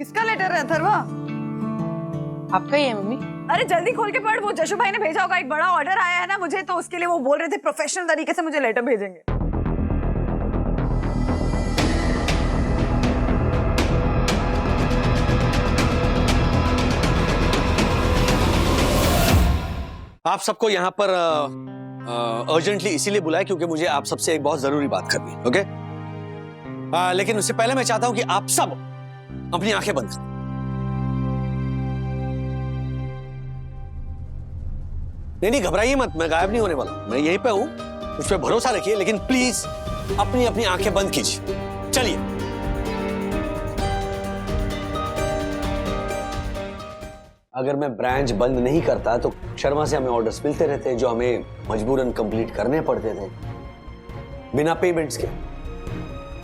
किसका लेटर है अथर्वा? आपका ही है मम्मी। अरे जल्दी खोल के पढ़, वो जशु भाई ने भेजा होगा, एक बड़ा ऑर्डर आया है ना मुझे, तो उसके लिए वो बोल रहे थे प्रोफेशनल तरीके से मुझे लेटर भेजेंगे। आप सबको यहाँ पर अर्जेंटली इसीलिए बुलाया क्योंकि मुझे आप सबसे एक बहुत जरूरी बात करनी है, ओके? लेकिन उससे पहले मैं चाहता हूं कि आप सब अपनी आंखें बंद करें। नहीं घबराइए मत, मैं गायब नहीं होने वाला, मैं यहीं पे हूं, उस पर भरोसा रखिए, लेकिन प्लीज अपनी अपनी आंखें बंद कीजिए। चलिए। अगर मैं ब्रांच बंद नहीं करता तो शर्मा से हमें ऑर्डर्स मिलते रहते जो हमें मजबूरन कंप्लीट करने पड़ते थे बिना पेमेंट्स के।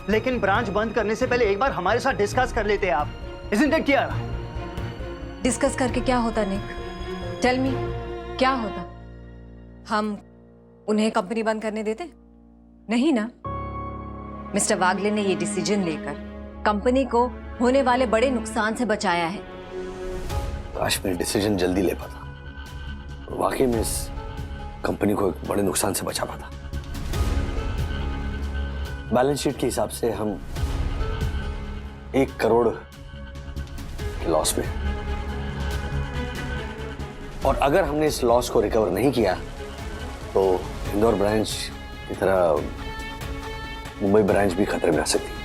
लेकिन ब्रांच बंद करने से पहले एक बार हमारे साथ डिस्कस कर लेते आप। Isn't it clear? डिस्कस करके क्या होता निक? टेल मी, क्या होता? हम उन्हें कंपनी बंद करने देते? नहीं ना। मिस्टर वागले ने ये डिसीजन लेकर कंपनी को होने वाले बड़े नुकसान से बचाया है। काश मैं डिसीजन जल्दी ले पाता, वाकई में इस कंपनी को एक बड़े नुकसान से बचा पाता। बैलेंस शीट के हिसाब से हम 1 करोड़ के लॉस में, और अगर हमने इस लॉस को रिकवर नहीं किया तो इंदौर ब्रांच की तरह मुंबई ब्रांच भी खतरे में आ सकती है।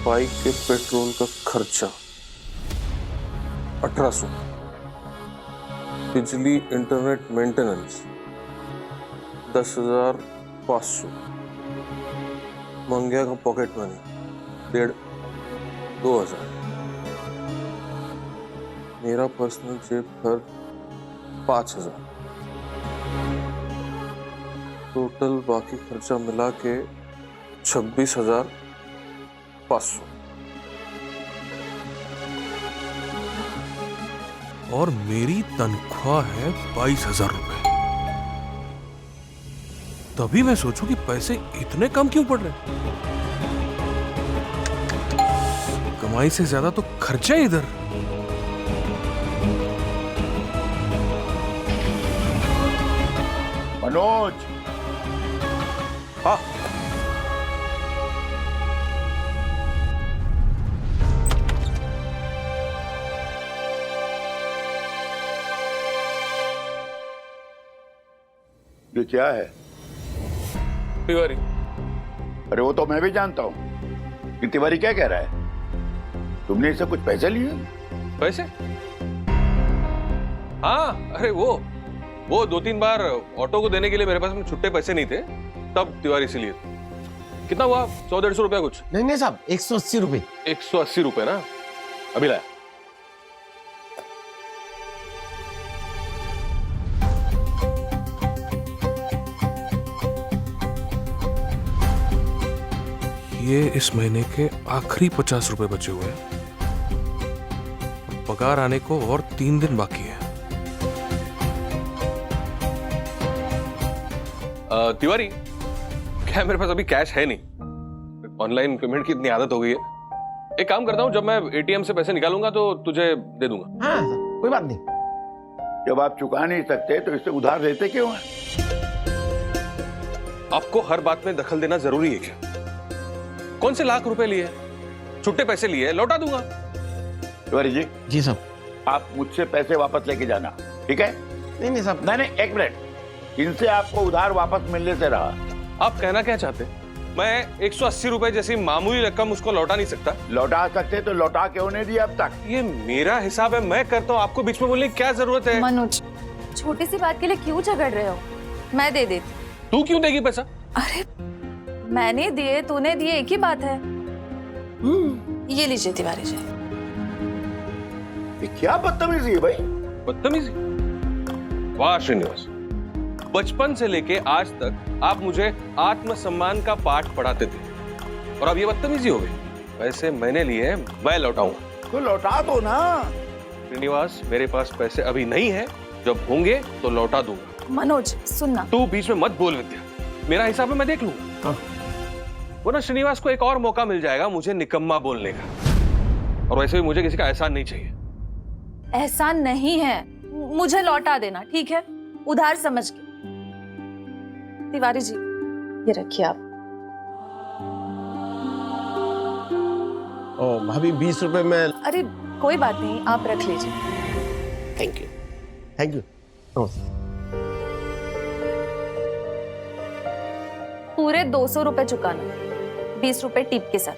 बाइक के पेट्रोल का खर्चा 1800, बिजली इंटरनेट मेंटेनेंस 10,500, मंगिया का पॉकेट मनी 1,500-2,000, मेरा पर्सनल जेब खर्च 5,000, टोटल बाकी खर्चा मिला के 26,500। और मेरी तनख्वाह है 22,000 रुपए। तभी मैं सोचूं कि पैसे इतने कम क्यों पड़ रहे हैं। कमाई से ज्यादा तो खर्चा इधर। मनोज, हाँ ये क्या है? तिवारी। अरे वो तो मैं भी जानता हूँ कि तिवारी क्या कह रहा है। तुमने इससे कुछ पैसे लिए? पैसे? हाँ, अरे वो 2-3 बार ऑटो को देने के लिए मेरे पास में छुट्टे पैसे नहीं थे, तब तिवारी से लिए। कितना हुआ? 100-150 रुपया कुछ? नहीं साहब, 180 रुपए। 180 रुपए ना, अभी लाया। ये इस महीने के आखिरी 50 रुपए बचे हुए हैं। पगार आने को और 3 दिन बाकी है। तिवारी, क्या मेरे पास अभी कैश है नहीं? ऑनलाइन पेमेंट की इतनी आदत हो गई है। एक काम करता हूँ, जब मैं एटीएम से पैसे निकालूंगा तो तुझे दे दूंगा। हाँ, कोई बात नहीं। जब आप चुका नहीं सकते तो इससे उधार लेते क्यों हैं? आपको हर बात में दखल देना जरूरी है क्या? कौन से लाख रुपए लिए, छुट्टे पैसे लिए, लौटा दूंगा। तिवारी जी। जी साहब। आप मुझसे पैसे वापस लेके जाना, ठीक है? नहीं साहब। नहीं, एक मिनट। इनसे आपको उधार वापस मिलने से रहा। आप कहना क्या चाहते? मैं 180 रुपए जैसी मामूली रकम उसको लौटा नहीं सकता? लौटा सकते तो लौटा क्यों नहीं दिया अब तक? ये मेरा हिसाब है, मैं करता हूँ, आपको बीच में बोलने की क्या जरूरत है? मनोज, छोटी सी बात के लिए क्यों झगड़ रहे हो? मैं दे देती। तू क्यों देगी पैसा? अरे मैंने दिए, तूने दिए, एक ही बात है। ये लीजिए तिवारी जी। ये क्या बदतमीजी है भाई? बदतमीजी? वाह श्रीनिवास, बचपन से लेके आज तक आप मुझे आत्मसम्मान का पाठ पढ़ाते थे और अब ये बदतमीजी हो गई। पैसे मैंने लिए, मैं लौटाऊंगा। तो लौटा दो ना। श्रीनिवास, मेरे पास पैसे अभी नहीं है, जब होंगे तो लौटा दूंगा। मनोज सुनना। तू बीच में मत बोल विद्या, मेरा हिसाब है मैं देख लूंगा। वो ना श्रीनिवास को एक और मौका मिल जाएगा मुझे निकम्मा बोलने का, और वैसे भी मुझे किसी का एहसान नहीं चाहिए। एहसान नहीं है, मुझे लौटा देना, ठीक है? उधार समझ के। तिवारी जी ये रखिए आप। ओ भाभी 20 रुपए में। अरे कोई बात नहीं, आप रख लीजिए। Thank you, thank you. पूरे 200 रुपए चुकाना, 20 रुपए टिप के साथ।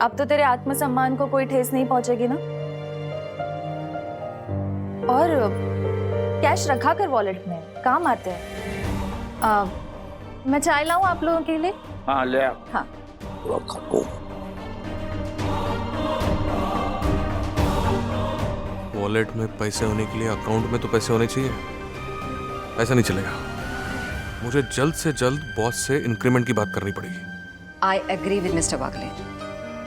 अब तो तेरे आत्मसम्मान को कोई ठेस नहीं पहुंचेगी ना? और कैश रखा कर वॉलेट में, काम आते हैं। मैं चाय लाऊं आप लोगों के लिए? हाँ ले आ। हाँ। वॉलेट में पैसे होने के लिए अकाउंट में तो पैसे होने चाहिए। ऐसा नहीं चलेगा, मुझे जल्द से जल्द बॉस से इंक्रीमेंट की बात करनी पड़ेगी। आई एग्री विद मिस्टर वागले।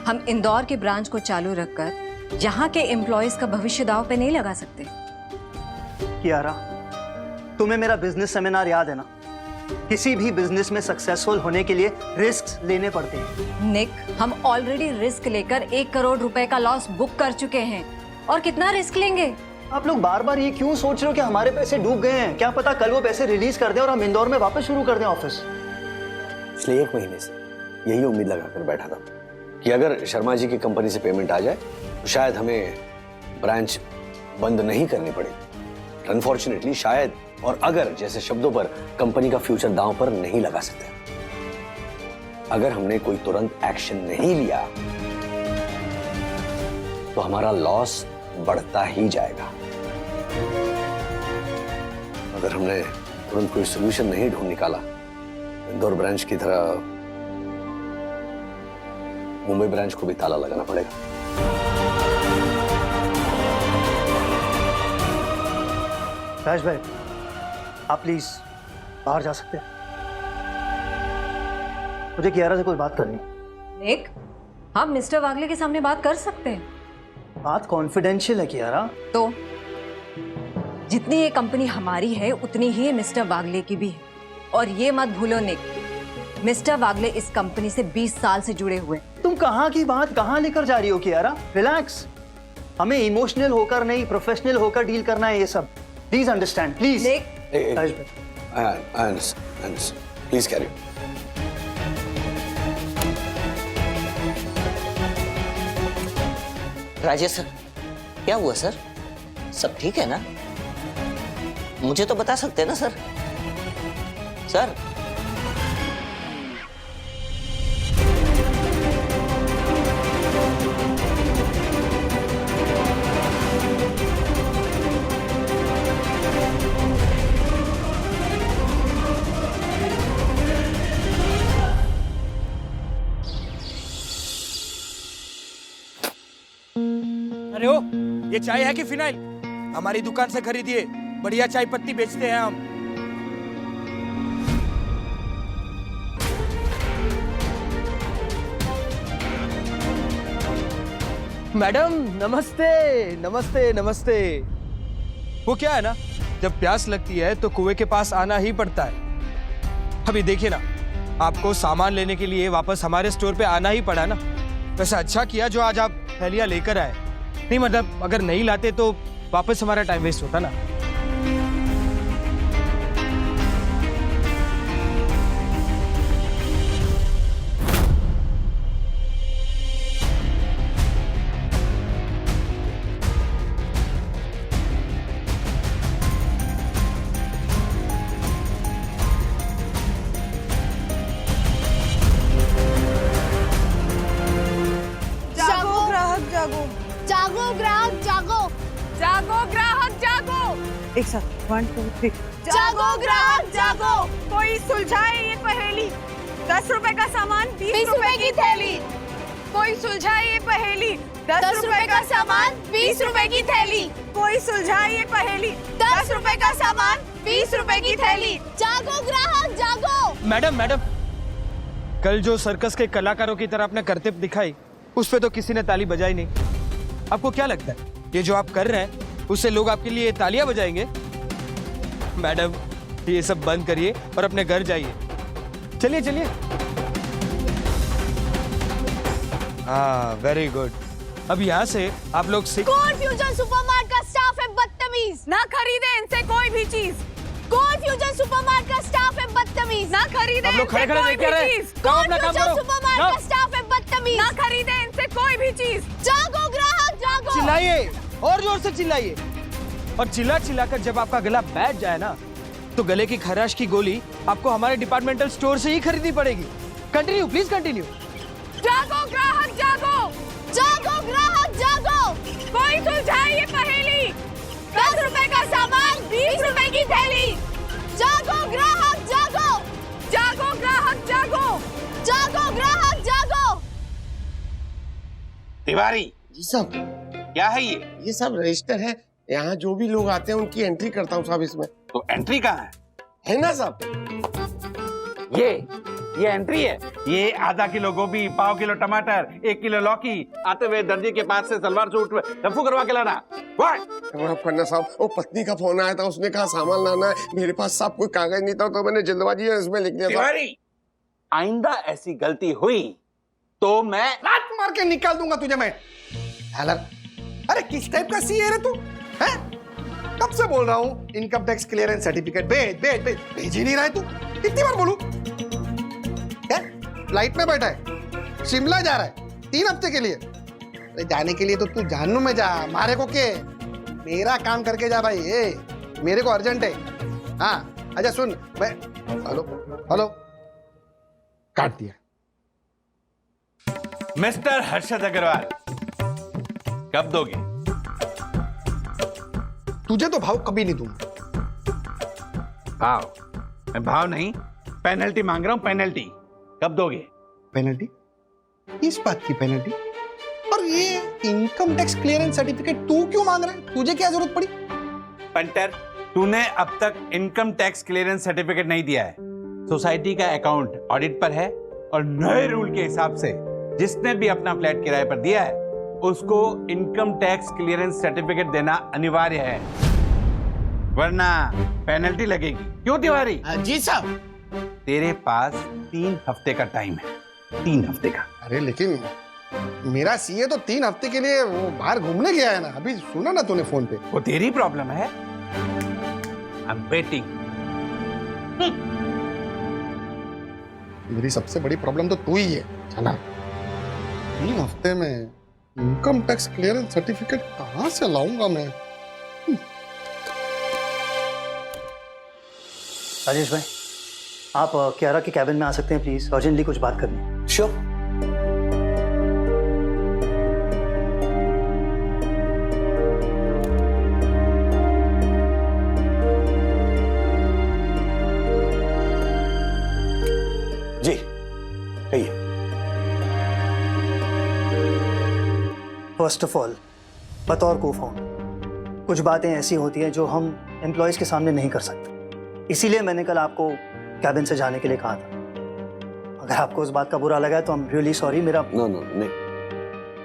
हम इंदौर के ब्रांच को चालू रखकर यहाँ के एम्प्लॉयज का भविष्य दांव पे नहीं लगा सकते। कियारा, तुम्हें मेरा बिजनेस सेमिनार याद है ना? किसी भी बिजनेस में सक्सेसफुल होने के लिए रिस्क लेने पड़ते हैं। निक, हम ऑलरेडी रिस्क लेकर 1 करोड़ रुपए का लॉस बुक कर चुके हैं, और कितना रिस्क लेंगे? आप लोग बार बार ये क्यों सोच रहे हो कि हमारे पैसे डूब गए हैं? क्या पता कल वो पैसे रिलीज कर दें और हम इंदौर में वापस शुरू कर दें ऑफिस। पिछले 1 महीने से यही उम्मीद लगाकर बैठा था कि अगर शर्मा जी की कंपनी से पेमेंट आ जाए तो शायद हमें ब्रांच बंद नहीं करनी पड़ेगी। अनफॉर्चुनेटली शायद और अगर जैसे शब्दों पर कंपनी का फ्यूचर दांव पर नहीं लगा सकते। अगर हमने कोई तुरंत एक्शन नहीं लिया तो हमारा लॉस बढ़ता ही जाएगा। अगर हमने तुरंत कोई सोल्यूशन नहीं ढूंढ निकाला, इंदौर ब्रांच की तरह मुंबई ब्रांच को भी ताला लगाना पड़ेगा। राज भाई, आप प्लीज बाहर जा सकते हैं? मुझे कियारा से कोई बात करनी है। निक, हम मिस्टर वागले के सामने बात कर सकते हैं। बात कॉन्फिडेंशियल है कियारा। तो जितनी ये कंपनी हमारी है उतनी ही मिस्टर वागले की भी है। और ये मत भूलो निक, मिस्टर वागले इस कंपनी से 20 साल से जुड़े हुए। तुम कहाँ की बात कहाँ लेकर जा रही हो कियारा? रिलैक्स, हमें इमोशनल होकर नहीं प्रोफेशनल होकर डील करना है ये सब। Please understand, please. Please carry. Rajesh sir, क्या हुआ सर? सब ठीक है ना? मुझे तो बता सकते हैं ना सर? सर अरे ओ, ये चाय है कि फिनाइल? हमारी दुकान से खरीदिए, बढ़िया चाय पत्ती बेचते हैं हम। मैडम नमस्ते नमस्ते नमस्ते। वो क्या है ना, जब प्यास लगती है तो कुएं के पास आना ही पड़ता है। अभी देखिए ना, आपको सामान लेने के लिए वापस हमारे स्टोर पे आना ही पड़ा ना। वैसे अच्छा किया जो आज आप थैलियां लेकर आए। नहीं मतलब अगर नहीं लाते तो वापस हमारा टाइम वेस्ट होता ना। जागो ग्राहक जागो, जागो ग्राहक जागो, जागो ग्राहक जागो। एक साथ 1 2 3। जागो ग्राहक जागो। कोई सुलझाए ये पहेली, 10 रुपए का सामान 20 रुपए की थैली। कोई सुलझाए ये पहेली, 10 रुपए का सामान 20 रुपए की थैली। कोई सुलझाए ये पहेली, 10 रुपए का सामान 20 रुपए की थैली। जागो ग्राहक जागो। मैडम मैडम, कल जो सर्कस के कलाकारों की तरह आपने करतब दिखाई, उस पे तो किसी ने ताली बजाई नहीं। आपको क्या लगता है ये जो आप कर रहे हैं उससे लोग आपके लिए तालियां बजाएंगे? मैडम ये सब बंद करिए और अपने घर जाइए। चलिए चलिए। हाँ वेरी गुड। अब यहाँ से आप लोग फ्यूजन सुपरमार्ट का स्टाफ है बदतमीज, ना खरीदे इनसे कोई भी चीज। फ्यूजन सुपरमार्ट का स्टाफ है बदतमीज, ना खरीदे आप लोग खड़े खड़े देख क्या रहे हैं? जाओ अपना काम करो। सुपरमार्ट का स्टाफ है बदतमीज, ना खरीदे इनसे कोई भी चीज। जागो ग्राहक जागो। चिल्लाइए और जोर से चिल्लाइए। और चिल्ला चिल्ला कर जब आपका गला बैठ जाए ना, तो गले की खराश की गोली आपको हमारे डिपार्टमेंटल स्टोर से ही खरीदनी पड़ेगी। Continue please continue. जागो ग्राहक जागो, जागो ग्राहक जागो। कोई सुलझाए ये पहेली, 10 रुपए का सामान 20 रुपए की थैली। जागो ग्राहक जागो, जागो ग्राहक जागो, जागो ग्राहक जागो। तिवारी जी साहब, क्या है ये सब रजिस्टर है। यहाँ जो भी लोग आते हैं उनकी एंट्री करता हूँ साहब इसमें। तो एंट्री कहाँ है ना साहब? ये एंट्री है। ये आधा किलो गोभी, पाव किलो टमाटर, 1 किलो लौकी, आते हुए दर्जी के पास से सलवार सूट रफू करवा के लाना। माफ करना साहब, वो पत्नी का फोन आया था, उसने कहा सामान लाना है। मेरे पास साहब कोई कागज नहीं था तो मैंने जल्दबाजी में इसमें लिख दिया था। तिवारी, आइंदा ऐसी गलती हुई तो मैं लात मार के निकाल दूंगा तुझे मैं। अरे किस टाइप का सी है रे तू? हैं? कब से बोल रहा हूँ इनकम टैक्स क्लियरेंस सर्टिफिकेट भेज भेज भेज, भेज ही नहीं रहा है तू। कितनी बार बोलूं? क्या फ्लाइट में बैठा है, शिमला जा रहा है 3 हफ्ते के लिए। अरे जाने के लिए तो तू जहन्नुम में जा, मारे को के। मेरा काम करके जा भाई, मेरे को अर्जेंट है। हाँ अच्छा सुन, मैं हेलो काट दिया। मिस्टर हर्षद अग्रवाल, कब दोगे? तुझे तो भाव कभी नहीं दूंगा। भाव? मैं भाव नहीं, पेनल्टी मांग रहा हूं, पेनल्टी। कब दोगे? पेनल्टी? इस बात की पेनल्टी? और ये इनकम टैक्स क्लियरेंस सर्टिफिकेट तू क्यों मांग रहा है? तुझे क्या जरूरत पड़ी? पंटर, तूने अब तक इनकम टैक्स क्लियरेंस सर्टिफिकेट नहीं दिया है। सोसाइटी का अकाउंट ऑडिट पर है और नए रूल के हिसाब से जिसने भी अपना फ्लैट किराए पर दिया है उसको इनकम टैक्स क्लियरेंस सर्टिफिकेट देना अनिवार्य है, वरना पेनल्टी लगेगी। क्यों तिवारी? जी साहब। तेरे पास 3 हफ्ते का टाइम है, 3 हफ्ते का। अरे लेकिन मेरा सीए तो 3 हफ्ते के लिए वो बाहर घूमने गया है ना, अभी सुना ना तूने फोन पे। वो तेरी प्रॉब्लम है। I am waiting. मेरी सबसे बड़ी प्रॉब्लम तो तू ही है। चला 3 हफ्ते में इनकम टैक्स क्लियरेंस सर्टिफिकेट कहां से लाऊंगा मैं? राजेश भाई, आप क्यारा के कैबिन में आ सकते हैं प्लीज, अर्जेंटली कुछ बात करनी है। श्योर। जी कहिए। फर्स्ट ऑफ ऑल, बतौर को फाउंडर कुछ बातें ऐसी होती हैं जो हम एम्प्लॉयज के सामने नहीं कर सकते, इसीलिए मैंने कल आपको कैबिन से जाने के लिए कहा था। अगर आपको उस बात का बुरा लगा है तो आई एम रियली सॉरी। मेरा नो नहीं,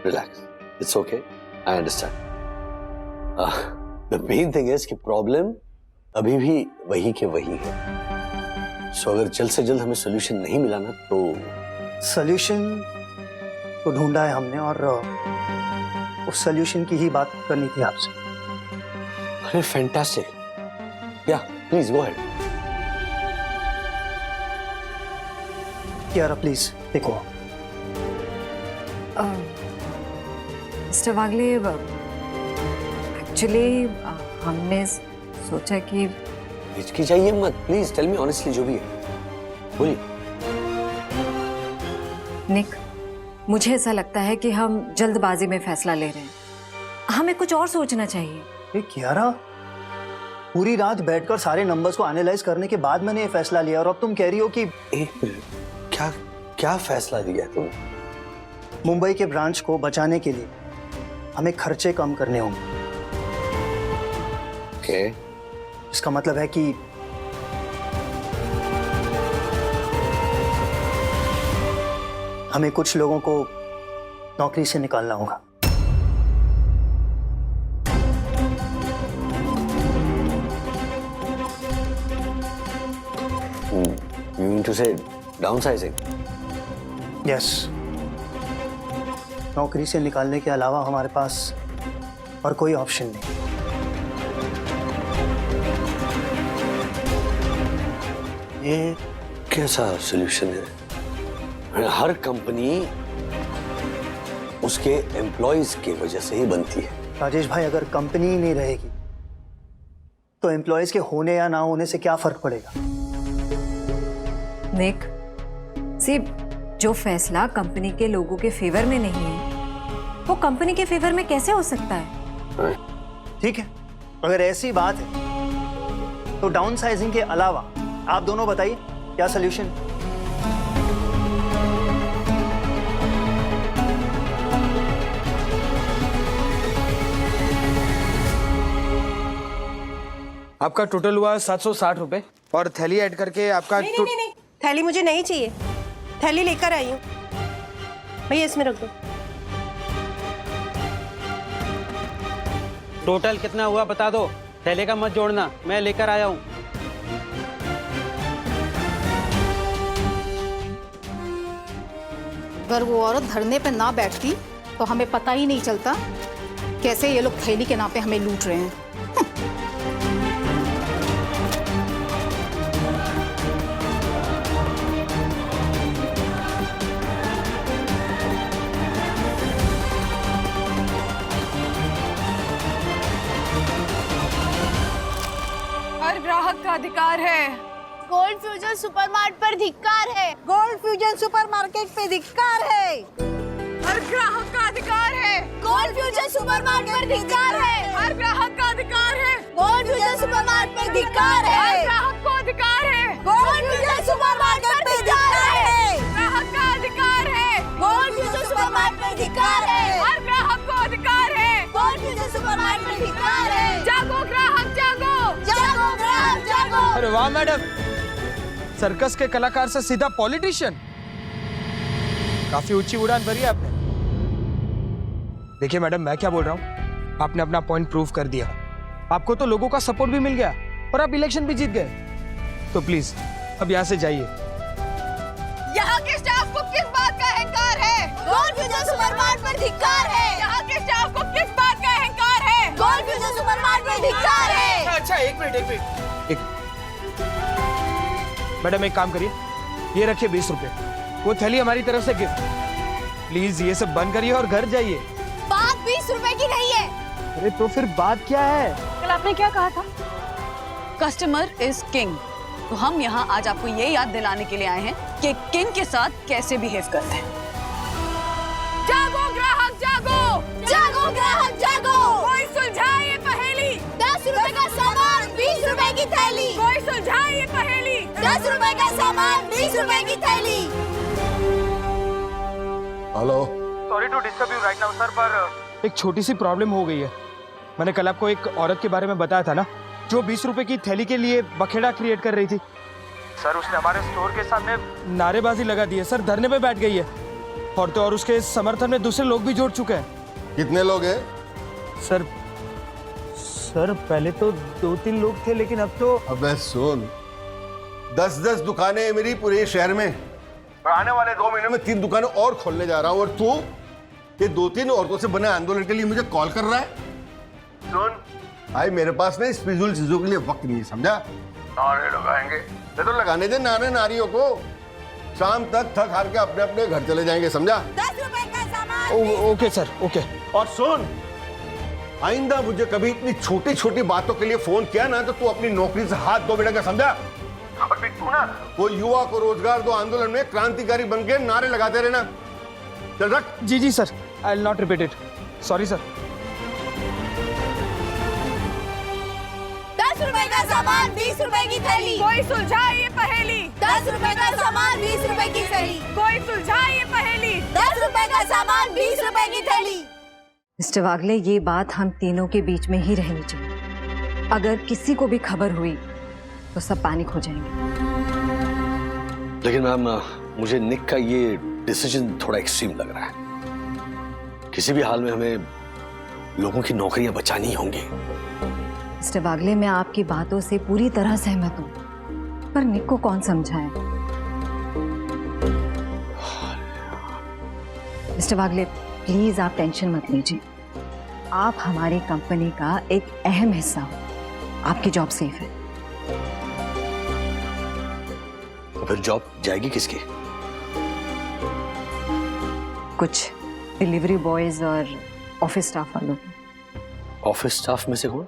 relax, it's okay, I understand. The main thing is कि प्रॉब्लम अभी भी वही के वही है। सो अगर जल्द से जल्द हमें सोल्यूशन नहीं मिला ना तो सोल्यूशन तो ढूंढा है हमने और उस सोल्यूशन की ही बात करनी थी आपसे। अरे फैंटास्टिक, या प्लीज गो अहेड। यार प्लीज देखो। मिस्टर वागले, एक्चुअली हमने सोचा कि हिचकिचाइए मत, प्लीज टेल मी ऑनेस्टली जो भी है, बोलिए। निक, मुझे ऐसा लगता है कि हम जल्दबाजी में फैसला ले रहे हैं, हमें कुछ और सोचना चाहिए। कियारा, पूरी रात बैठकर सारे नंबर्स को एनालाइज करने के बाद मैंने ये फैसला लिया और अब तुम कह रही हो कि एक मिनट, क्या फैसला लिया तुम? मुंबई के ब्रांच को बचाने के लिए हमें खर्चे कम करने होंगे। ओके, इसका मतलब है कि हमें कुछ लोगों को नौकरी से निकालना होगा। You mean to say downsizing? Yes, नौकरी से निकालने के अलावा हमारे पास और कोई ऑप्शन नहीं। ये कैसा सॉल्यूशन है? हर कंपनी उसके एम्प्लॉयज की वजह से ही बनती है। राजेश भाई, अगर कंपनी ही नहीं रहेगी तो एम्प्लॉयज के होने या ना होने से क्या फर्क पड़ेगा? निक, सिर्फ जो फैसला कंपनी के लोगों के फेवर में नहीं है वो कंपनी के फेवर में कैसे हो सकता है? ठीक है, अगर ऐसी बात है तो डाउनसाइजिंग के अलावा आप दोनों बताइए क्या सॉल्यूशन? आपका टोटल हुआ 760 रुपए और थैली ऐड करके आपका नहीं, थैली मुझे नहीं चाहिए, थैली लेकर आई हूँ भैया, इसमें रख दो। टोटल कितना हुआ बता दो, थैले का मत जोड़ना, मैं लेकर आया हूँ। अगर वो औरत धरने पे ना बैठती तो हमें पता ही नहीं चलता कैसे ये लोग थैली के नाम पे हमें लूट रहे हैं। हर ग्राहक का अधिकार है। गोल्ड फ्यूजन सुपरमार्ट पर धिक्कार है। गोल्ड फ्यूजन सुपरमार्केट पे धिक्कार है। हर ग्राहक का अधिकार है। गोल्ड फ्यूजन सुपरमार्ट पर धिक्कार है। हर ग्राहक का अधिकार है। गोल्ड फ्यूजन सुपरमार्ट पर धिक्कार हर है। ग्राहक को अधिकार है। गोल्ड फ्यूजन सुपरमार्ट पर धिक्कार है। ग्राहक का अधिकार है। गोल्ड फ्यूजन सुपरमार्ट पर धिक्कार है। हर ग्राहक को अधिकार है। गोल्ड फ्यूजन सुपरमार्ट पर धिक्कार है। जागो ग्राहक जागो। जागो ग्राहक जागो। अरे वाह मैडम, सर्कस के कलाकार से सीधा पॉलिटिशियन, काफी ऊंची उड़ान भरी आपने। देखिए मैडम, मैं क्या बोल रहा हूँ, आपने अपना पॉइंट प्रूव कर दिया, आपको तो लोगों का सपोर्ट भी मिल गया और आप इलेक्शन भी जीत गए, तो प्लीज अब यहाँ से जाइए। यहाँ के स्टाफ को किस बात का अहंकार है? गोल्ड फ्यूजन सुपरमार्ट पर धिक्कार है। यहाँ के स्टाफ को किस बात का अहंकार है? गोल्ड फ्यूजन सुपरमार्ट पर धिक्कार है। अच्छा, एक मिनट। मैडम एक काम करिए, ये रखिए 20 रुपए, वो थैली हमारी तरफ से गिफ्ट। प्लीज ये सब बंद करिए और घर जाइए। बात 20 रुपए की नहीं है। अरे तो फिर बात क्या है? कल आपने क्या कहा था? Customer is king. तो हम यहाँ आज आपको ये याद दिलाने के लिए आए हैं कि किंग के साथ कैसे बिहेव करते हैं। जागो ग्राहक जागो। जागो ग्राहक जागो। कोई सुलझाए ये पहेली। 10 रुपए का सामान 20 रुपए की थैली। कोई सुलझाए ये पहेली। 10 रुपए का सामान 20 रुपए की थैली। Hello, sorry to disturb you right now sir, पर एक छोटी सी प्रॉब्लम हो गई है। मैंने कल आपको एक औरत के बारे में बताया था ना, जो 20 रुपए की थैली के लिए बखेड़ा क्रिएट कर रही थी। सर उसने हमारे स्टोर के सामने नारेबाजी लगा दी है सर, धरने पे बैठ गई है, और तो और उसके समर्थन में दूसरे लोग भी जुड़ चुके हैं। कितने लोग हैं? सर पहले तो 2-3 लोग थे, लेकिन अब तो अबे सुन, 10-10 दुकानें हैं मेरी पूरे शहर में, और आने वाले 2 महीने में 3 दुकानें और खोलने जा रहा हूं, और तू ये 2-3 औरतों से बने आंदोलन के लिए मुझे कॉल कर रहा है? सुन भाई, मेरे पास ना इस फिजूल चीजों के लिए वक्त नहीं है, समझा? नारे लगाएंगे तो लगाने दे नारे नारियों को, शाम तक थक हार के अपने अपने घर चले जाएंगे, समझा? 10 रुपए का सामान। Okay sir, okay. और सुन, आइंदा मुझे कभी इतनी छोटी छोटी बातों के लिए फोन किया ना तो तू अपनी नौकरी से हाथ धो बेटा, समझा? और भी तू ना वो युवा को रोजगार दो आंदोलन में क्रांतिकारी बन के नारे लगाते रहना। चल रख। जी sir, I will not repeat it, sorry sir. 10 रुपए का सामान 20 रुपए की थैली। कोई सुलझाए ये पहेली। 10 रुपए का सामान 20 रुपए की थैली। कोई सुलझाए ये पहेली। 10 रुपए का सामान 20 रुपए की थैली। मिस्टर वागले, ये बात हम तीनों के बीच में ही रहनी चाहिए। अगर किसी को भी खबर हुई तो सब पैनिक हो जाएंगे। लेकिन मैम, मुझे निक का ये डिसीजन थोड़ा एक्सट्रीम लग रहा है। किसी भी हाल में हमें लोगों की नौकरियां बचानी होंगी। मिस्टर वागले, मैं आपकी बातों से पूरी तरह सहमत हूँ, पर निक को कौन समझाए? मिस्टर वागले, प्लीज आप टेंशन मत लीजिए। आप हमारी कंपनी का एक अहम हिस्सा हो, आपकी जॉब सेफ है। तो फिर जॉब जाएगी किसकी? कुछ डिलीवरी बॉयज और ऑफिस स्टाफ वालों की। ऑफिस स्टाफ में से कौन?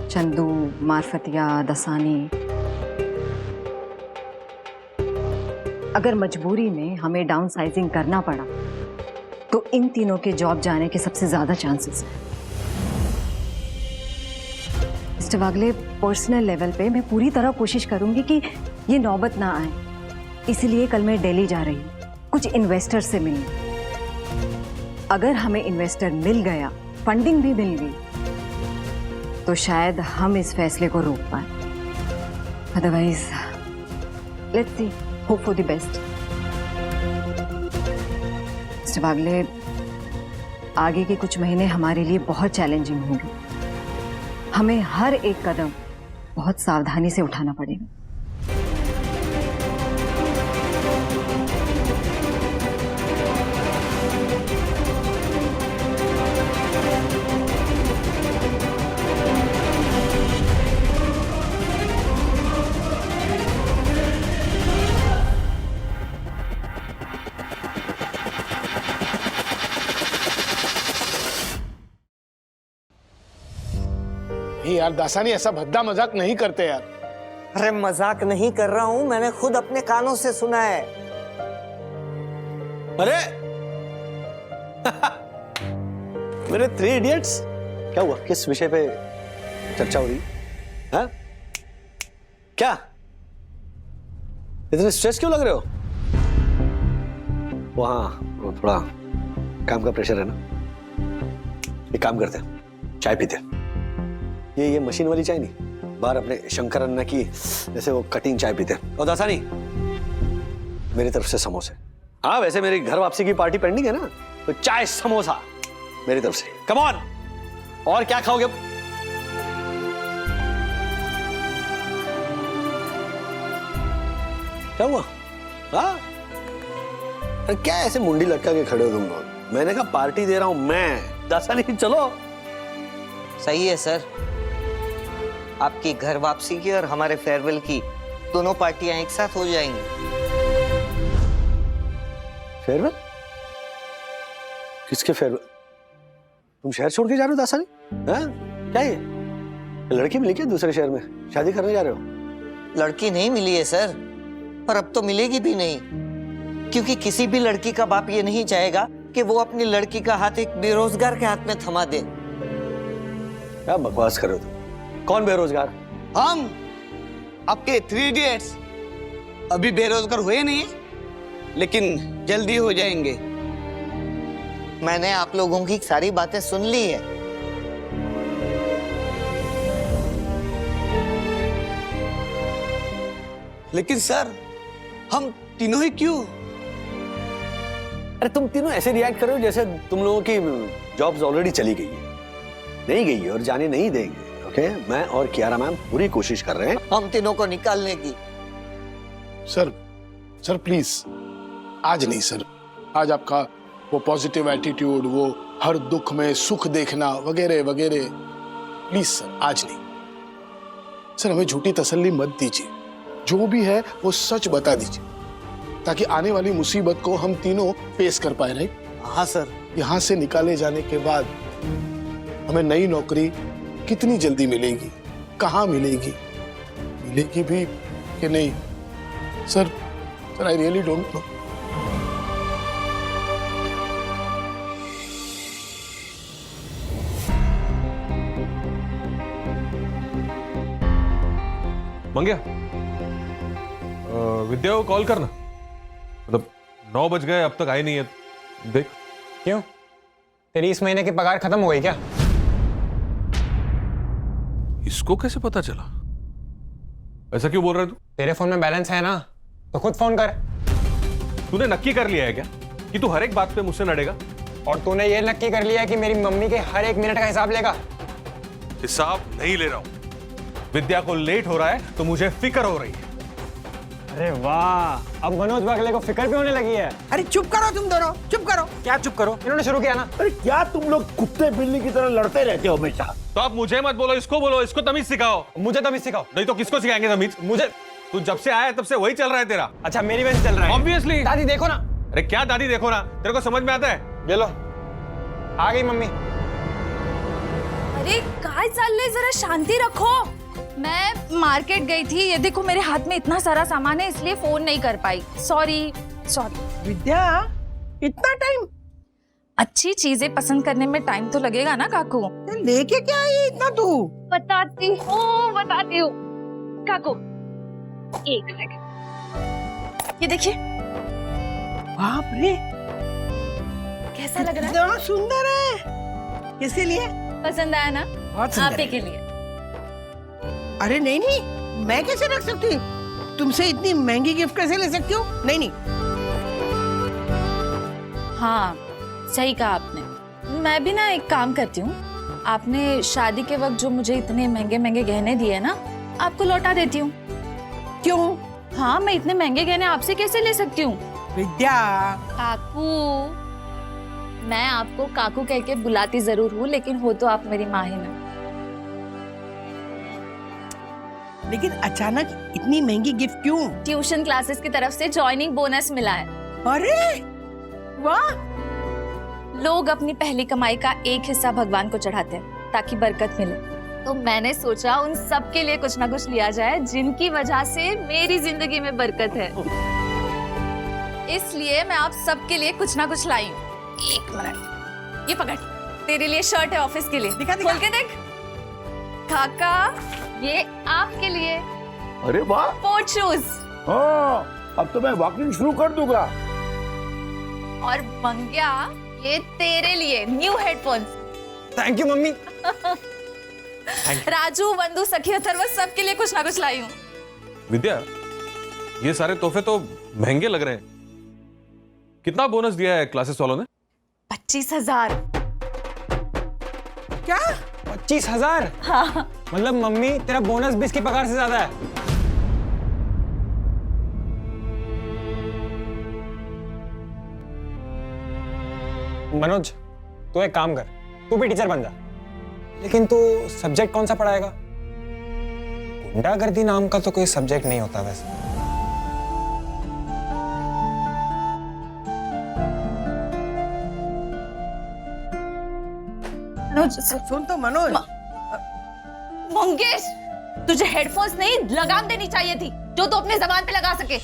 चंदू, मारफतिया, दसानी। अगर मजबूरी में हमें डाउन साइजिंग करना पड़ा तो इन तीनों के जॉब जाने के सबसे ज्यादा चांसेस हैं। मिस्टर वागले, पर्सनल लेवल पे मैं पूरी तरह कोशिश करूंगी कि ये नौबत ना आए। इसलिए कल मैं दिल्ली जा रही हूँ कुछ इन्वेस्टर से मिलने। अगर हमें इन्वेस्टर मिल गया, फंडिंग भी मिल गई, तो शायद हम इस फैसले को रोक पाए। Otherwise let's see, hope for the best. Mister Wagle, आगे के कुछ महीने हमारे लिए बहुत चैलेंजिंग होंगे। हमें हर एक कदम बहुत सावधानी से उठाना पड़ेगा। यार दासानी, ऐसा भद्दा मजाक नहीं करते यार। अरे मजाक नहीं कर रहा हूं, मैंने खुद अपने कानों से सुना है। अरे मेरे 3 इडियट्स, क्या हुआ? किस विषय पे चर्चा हो रही है? क्या इतने स्ट्रेस क्यों लग रहे हो? वो थोड़ा काम का प्रेशर है ना। एक काम करते हैं, चाय पीते हैं। ये मशीन वाली चाय नहीं, बाहर अपने शंकर अन्ना की जैसे वो कटिंग चाय पीते हैं। और दासानी, मेरी तरफ से समोसे। हाँ, वैसे मेरी घर वापसी की पार्टी पेंडिंग है ना, तो चाय समोसा मेरी तरफ से। Come on. और क्या खाओगे? क्या हुआ? हाँ, क्या ऐसे मुंडी लटका के खड़े हो तुम लोग? मैंने कहा पार्टी दे रहा हूं मैं। दासानी, चलो। सही है सर, आपकी घर वापसी की और हमारे फेयरवेल की दोनों पार्टियां एक साथ हो जाएंगी। फेयरवेल? किसके फेयरवेल? तुम शहर छोड़ के जा रहे हो दासानी? हाँ? क्या ये लड़की मिली क्या दूसरे शहर में? शादी करने जा रहे हो? लड़की नहीं मिली है सर, और अब तो मिलेगी भी नहीं, क्योंकि किसी भी लड़की का बाप ये नहीं चाहेगा कि वो अपनी लड़की का हाथ एक बेरोजगार के हाथ में थमा दे। क्या बकवास कर रहे हो तुम? कौन बेरोजगार? हम, आपके 3 इडियट्स अभी बेरोजगार हुए नहीं, लेकिन जल्दी हो जाएंगे। मैंने आप लोगों की सारी बातें सुन ली है। लेकिन सर, हम तीनों ही क्यों? अरे तुम तीनों ऐसे रिएक्ट कर रहे हो जैसे तुम लोगों की जॉब्स ऑलरेडी चली गई है। नहीं गई है और जाने नहीं देंगे। ओके, मैं और कियारा मैम पूरी कोशिश कर रहे हैं हम तीनों को निकालने की। सर प्लीज, आज नहीं सर। आज आपका वो पॉजिटिव एटीट्यूड, वो हर दुख में सुख देखना वगैरह वगैरह, प्लीज सर आज नहीं। सर हमें झूठी तसल्ली मत दीजिए, जो भी है वो सच बता दीजिए, ताकि आने वाली मुसीबत को हम तीनों फेस कर पाए। राइट? हाँ सर। यहाँ से निकाले जाने के बाद हमें नई नौकरी कितनी जल्दी मिलेगी, कहाँ मिलेगी, मिलेगी भी कि नहीं? Sir I really don't know. Mangya, Vidya को कॉल करना। मतलब 9 बज गए, अब तक आई नहीं है। देख। क्यों? तेरी इस महीने की पगार खत्म हो गई क्या? इसको कैसे पता चला? ऐसा क्यों बोल रहा है तू? तेरे फोन में बैलेंस है ना, तो खुद फोन कर। तूने नक्की कर लिया है क्या कि तू हर एक बात पे मुझसे लड़ेगा? और तूने ये नक्की कर लिया है कि मेरी मम्मी के हर एक मिनट का हिसाब लेगा? हिसाब नहीं ले रहा हूं। विद्या को लेट हो रहा है तो मुझे फिक्र हो रही है। अरे वाह, अब मनोज वागले को फिक्र भी होने लगी है। अरे चुप करो तुम दोनों, चुप करो। क्या चुप करो, इन्होंने शुरू किया ना। अरे क्या तुम लोग कुत्ते बिल्ली की तरह लड़ते रहते हो हमेशा? तो आप मुझे मत बोलो, इसको तमीज सिखाओ। मुझे तमीज सिखाओ। नहीं तो किसको सिखाएंगे तमीज? मुझे। तू जब से आया है तब से वही चल रहा है तेरा। अच्छा मेरी वजह से चल रहा है। ऑब्वियसली। दादी देखो ना। अरे क्या दादी देखो ना, तेरे को समझ में आता है? ले लो, आ गई मम्मी। अरे काय चाललंय, जरा शांति रखो। मैं मार्केट गई थी, ये देखो मेरे हाथ में इतना सारा सामान है इसलिए फोन नहीं कर पाई। सॉरी। विद्या, इतना टाइम? अच्छी चीजें पसंद करने में टाइम तो लगेगा ना काकू। लेके क्या आई इतना तू? बताती हूँ काकू, एक सेकंड। ये देखिए। बाप रे, कैसा लग रहा है? इतना सुंदर है। किसके लिए? पसंद आया ना? बहुत सुंदर आप ही है। के लिए। अरे नहीं, मैं कैसे रख सकती हूँ? तुमसे इतनी महंगी गिफ्ट कैसे ले सकती हूँ? नहीं। हाँ सही कहा आपने। मैं भी ना एक काम करती हूँ, आपने शादी के वक्त जो मुझे इतने महंगे महंगे गहने दिए ना, आपको लौटा देती हूँ। क्यों? हाँ, मैं इतने महंगे गहने आपसे कैसे ले सकती हूँ? विद्या। काकू, मैं आपको काकू कह के बुलाती जरूर हूँ, लेकिन हो तो आप मेरी माँ ही ना। लेकिन अचानक इतनी महंगी गिफ्ट क्यों? ट्यूशन क्लासेस की तरफ से जॉइनिंग बोनस मिला है। अरे वाह! लोग अपनी पहली कमाई का एक हिस्सा भगवान को चढ़ाते हैं ताकि बरकत मिले, तो मैंने सोचा उन सब के लिए कुछ ना कुछ लिया जाए जिनकी वजह से मेरी जिंदगी में बरकत है। इसलिए मैं आप सबके लिए कुछ ना कुछ लाई हूँ। एक मिनट, ये पकड़, तेरे लिए शर्ट है ऑफिस के लिए। दिखा। खोल के देख। काका, ये आपके लिए। अरे वाह, स्पोर्ट शूज। अब तो मैं वॉकिंग शुरू कर दूंगा। और बंग्या, ये तेरे लिए new headphones. Thank you mummy. Raju, बंधु, सखी, अथर्व, सबके लिए कुछ ना कुछ लाई हूँ। विद्या, ये सारे तोहफे तो महंगे लग रहे हैं। कितना बोनस दिया है क्लासेस वालों ने? 25,000। क्या? 25,000? हाँ। मतलब मम्मी, तेरा बोनस भी इसकी पगार से ज्यादा है। मनोज, तू एक काम कर, तू भी टीचर बन जा। लेकिन तू सब्जेक्ट कौन सा पढ़ाएगा? गुंडागर्दी नाम का तो कोई सब्जेक्ट नहीं होता वैसे। मनोज, सुन तो मनोज। मंगेश, तुझे हेडफोन्स नहीं लगाम देनी चाहिए थी, जो तू अपने जबान पे लगा सके।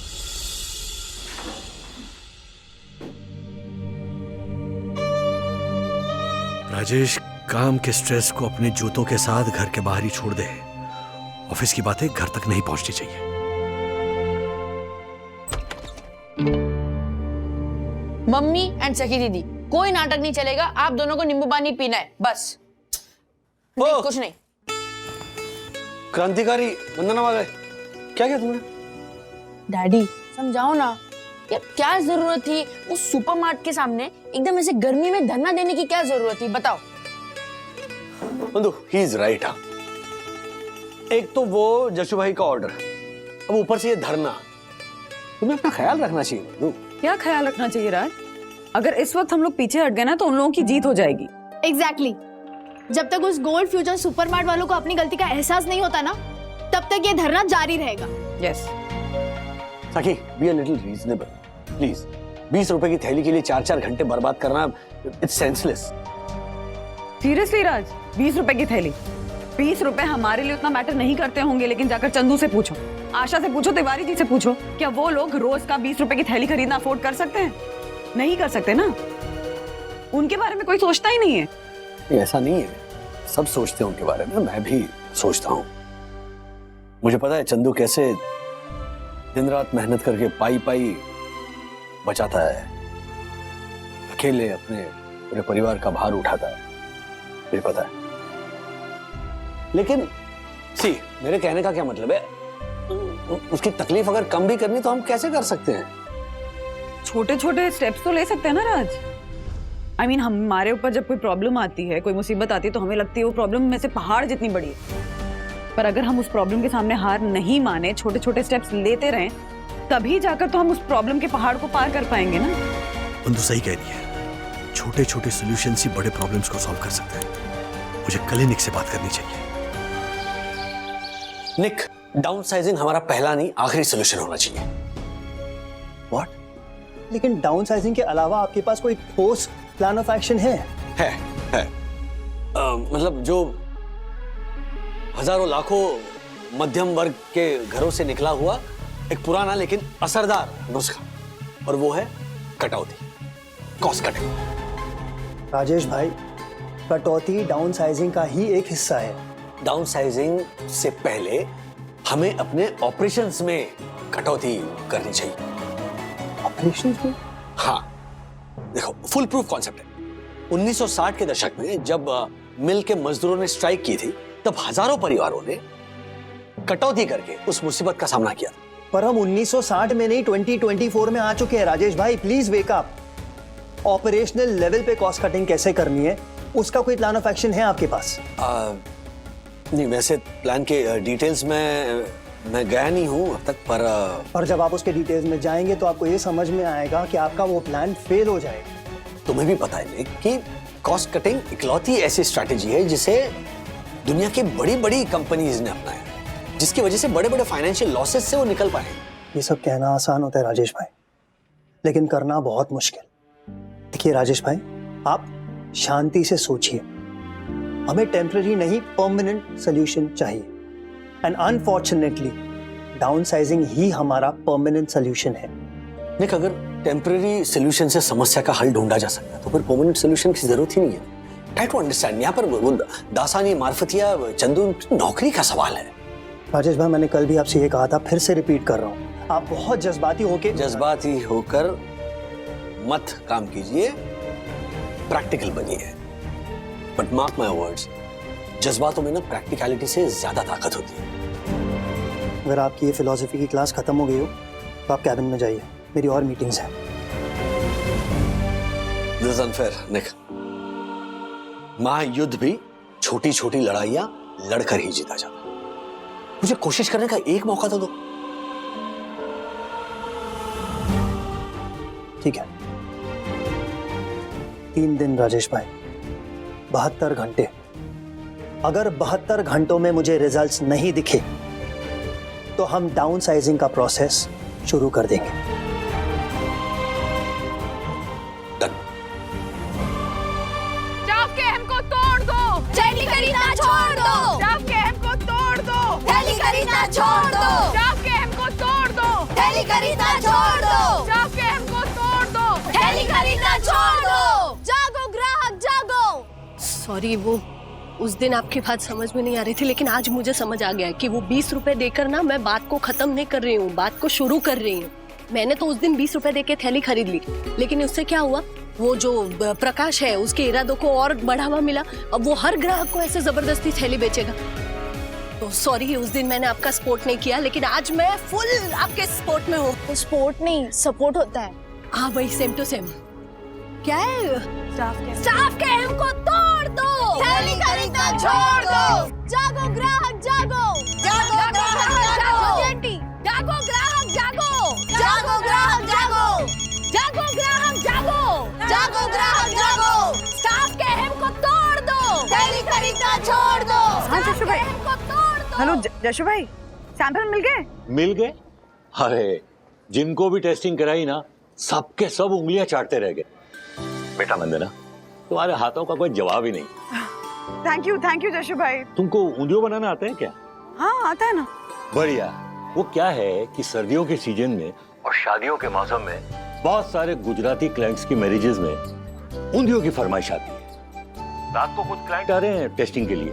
राजेश, काम के स्ट्रेस को अपने जूतों के साथ घर के बाहर ही छोड़ दे। ऑफिस की बातें घर तक नहीं पहुंचनी चाहिए। मम्मी एंड सखी दीदी, कोई नाटक नहीं चलेगा। आप दोनों को नींबू पानी पीना है बस। नहीं, कुछ नहीं। क्रांतिकारी वंदना वाले, क्या किया तुमने? डैडी समझाओ ना यार, क्या जरूरत थी उस सुपरमार्ट के सामने एकदम ऐसे गर्मी में धरना देने की? क्या जरूरत थी बताओ? बंधु, ही इज राइट। एक तो वो जशु भाई का ऑर्डर, अब ऊपर से ये धरना। तुम्हें अपना ख्याल रखना चाहिए बंधु। क्या ख्याल रखना चाहिए राज? अगर इस वक्त हम लोग पीछे हट गए ना तो उन लोगों की जीत हो जाएगी। एग्जैक्टली। जब तक उस गोल्ड फ्यूचर सुपरमार्ट वालों को अपनी गलती का एहसास नहीं होता ना, तब तक ये धरना जारी रहेगा। यस। सखी, be a little reasonable please. 20 रुपए की थैली के लिए 4-4 घंटे बर्बाद करना, इट्स सेंसलेस। सीरियसली राज, 20 रुपए की थैली? 20 रुपए हमारे लिए उतना मैटर नहीं करते होंगे, लेकिन जाकर चंदू से पूछो, आशा से पूछो, तिवारी जी से पूछो, क्या वो लोग रोज का 20 रुपए की थैली खरीदना अफोर्ड कर सकते हैं? नहीं कर सकते ना। उनके बारे में कोई सोचता ही नहीं है। ऐसा नहीं है, सब सोचते हैं उनके बारे में, मैं भी सोचता हूँ। मुझे पता है चंदू कैसे दिन रात मेहनत करके पाई पाई बचाता है, अकेले अपने पूरे परिवार का भार उठाता है, मुझे पता है। लेकिन सी, मेरे कहने का क्या मतलब है, उसकी तकलीफ अगर कम भी करनी तो हम कैसे कर सकते हैं? छोटे छोटे स्टेप्स तो ले सकते हैं ना राज। I mean, हमारे ऊपर जब कोई प्रॉब्लम आती है, कोई मुसीबत आती है, तो हमें लगती है वो प्रॉब्लम में से पहाड़ जितनी बड़ी है। पर अगर हम उस प्रॉब्लम के सामने हार नहीं माने, छोटे छोटे स्टेप्स लेते रहें, तभी जाकर तो हम उस प्रॉब्लम के पहाड़ को पार कर पाएंगे ना। बंधु सही कह रही है, छोटे छोटे सोल्यूशन ही बड़े प्रॉब्लम्स को सॉल्व कर सकते हैं। मुझे कल ही निक से बात करनी चाहिए। निक, डाउनसाइजिंग हमारा पहला नहीं आखिरी सोल्यूशन होना चाहिए। व्हाट? लेकिन डाउनसाइजिंग के अलावा आपके पास कोई ठोस प्लान ऑफ एक्शन है? है। मतलब जो हजारों लाखों मध्यम वर्ग के घरों से निकला हुआ एक पुराना लेकिन असरदार नुस्खा, और वो है कटौती, कॉस्ट कटिंग। राजेश भाई, कटौती डाउनसाइजिंग का ही एक हिस्सा है। डाउनसाइजिंग से पहले हमें अपने ऑपरेशंस में कटौती करनी चाहिए। ऑपरेशंस में? हाँ, देखो फुल प्रूफ कॉन्सेप्ट है। 1960 के दशक में जब मिल के मजदूरों ने स्ट्राइक की थी, तब हजारों परिवारों ने कटौती करके उस मुसीबत का सामना किया। पर हम 1960 में नहीं 2024 में आ चुके हैं राजेश भाई, please wake up. Operational level पे कॉस्ट कटिंग कैसे करनी है, उसका कोई प्लान ऑफ एक्शन है आपके पास? नहीं, वैसे प्लान के डिटेल्स में मैं गया नहीं हूं अब तक, पर जब आप उसके डिटेल्स में जाएंगे तो आपको ये समझ में आएगा कि आपका वो प्लान फेल हो जाएगा। तुम्हें भी पता है कि कॉस्ट कटिंग इकलौती ऐसी स्ट्रैटेजी है जिसे दुनिया की बड़ी बड़ी कंपनीज ने अपनाया, जिसकी वजह से बड़े बड़े फाइनेंशियल लॉसेस से वो निकल पाए। ये सब कहना आसान होता है राजेश भाई, लेकिन करना बहुत मुश्किल। देखिए राजेश भाई, आप शांति से सोचिए। हमें टेम्पररी नहीं परमानेंट सोल्यूशन चाहिए, एंड अनफॉर्चुनेटली डाउनसाइजिंग ही हमारा परमानेंट सोल्यूशन है। निक, अगर टेम्पररी सोल्यूशन से समस्या का हल ढूंढा जा सकता है तो फिर परमानेंट सोल्यूशन की जरूरत ही नहीं है। ट्राई टू अंडरस्टैंड, यहाँ पर वो दासानी, मार्फतिया, चंदू नौकरी का सवाल है। राजेश भाई, मैंने कल भी आपसे ये कहा था, फिर से रिपीट कर रहा हूँ, आप बहुत जज्बाती होकर मत काम कीजिए, प्रैक्टिकल बनिए। बट मार्क माय वर्ड्स, जज्बातों में ना प्रैक्टिकलिटी से ज्यादा ताकत होती है। अगर आपकी ये फिलॉसफी की क्लास खत्म हो गई हो तो आप कैबिन में जाइए, मेरी और मीटिंग्स हैं। दिस इज अनफेयर निक। महायुद्ध भी छोटी छोटी लड़ाइयां लड़कर ही जीता जाता है। मुझे कोशिश करने का एक मौका तो दो। ठीक है, 3 दिन राजेश भाई, 72 घंटे। अगर 72 घंटों में मुझे रिजल्ट्स नहीं दिखे तो हम डाउनसाइजिंग का प्रोसेस शुरू कर देंगे। जाओ केम को तोड़ दो, थैली खरीदना छोड़ दो। जाओ केम को तोड़ दो, थैली खरीदना छोड़ दो। जाओ केम को तोड़ दो, थैली खरीदना छोड़ दो। जाओ केम को तोड़ दो, थैली खरीदना छोड़ दो। जागो ग्राहक जागो। सॉरी, वो उस दिन आपकी बात समझ में नहीं आ रही थी, लेकिन आज मुझे समझ आ गया कि वो 20 रुपए देकर ना मैं बात को खत्म नहीं कर रही हूँ, बात को शुरू कर रही हूँ। मैंने तो उस दिन 20 रुपए देके थैली खरीद ली, लेकिन उससे क्या हुआ, वो जो प्रकाश है उसके इरादों को और बढ़ावा मिला। अब वो हर ग्राहक को ऐसे जबरदस्ती थैली बेचेगा। तो सॉरी, उस दिन मैंने आपका सपोर्ट नहीं किया, लेकिन आज मैं फुल आपके सपोर्ट में हूँ। तो सपोर्ट नहीं, सपोर्ट होता है। हाँ, वही सेम टू सेम। क्या है? स्टाफ के हम को तोड़ दो, थैली खरीदना छोड़ दो। जागो ग्राहक जागो, जागो ग्राहक जागो। आंटी, जागो ग्राहक जागो, जागो ग्राहक जागो, जागो ग्राहक जागो, जागो ग्राहक जागो। स्टाफ के हम को तोड़ दो, थैली खरीदना छोड़ दो। हाँ जशु भाई, हेलो जशु भाई, सैंपल मिल गए? मिल गए? अरे जिनको भी टेस्टिंग कराई ना, सबके सब उंगलियां चाटते रह गए। बेटा वंदना, तुम्हारे हाथों का कोई जवाब ही नहीं। थैंक यू जशु भाई। तुमको ऊंधियो बनाना आता है क्या? हाँ आता है ना। बढ़िया। वो क्या है कि सर्दियों के सीजन में और शादियों के मौसम में बहुत सारे गुजराती क्लाइंट्स की मैरिजेस में ऊंधियो की फरमाइश आती है। रात को कुछ क्लाइंट आ रहे हैं टेस्टिंग के लिए,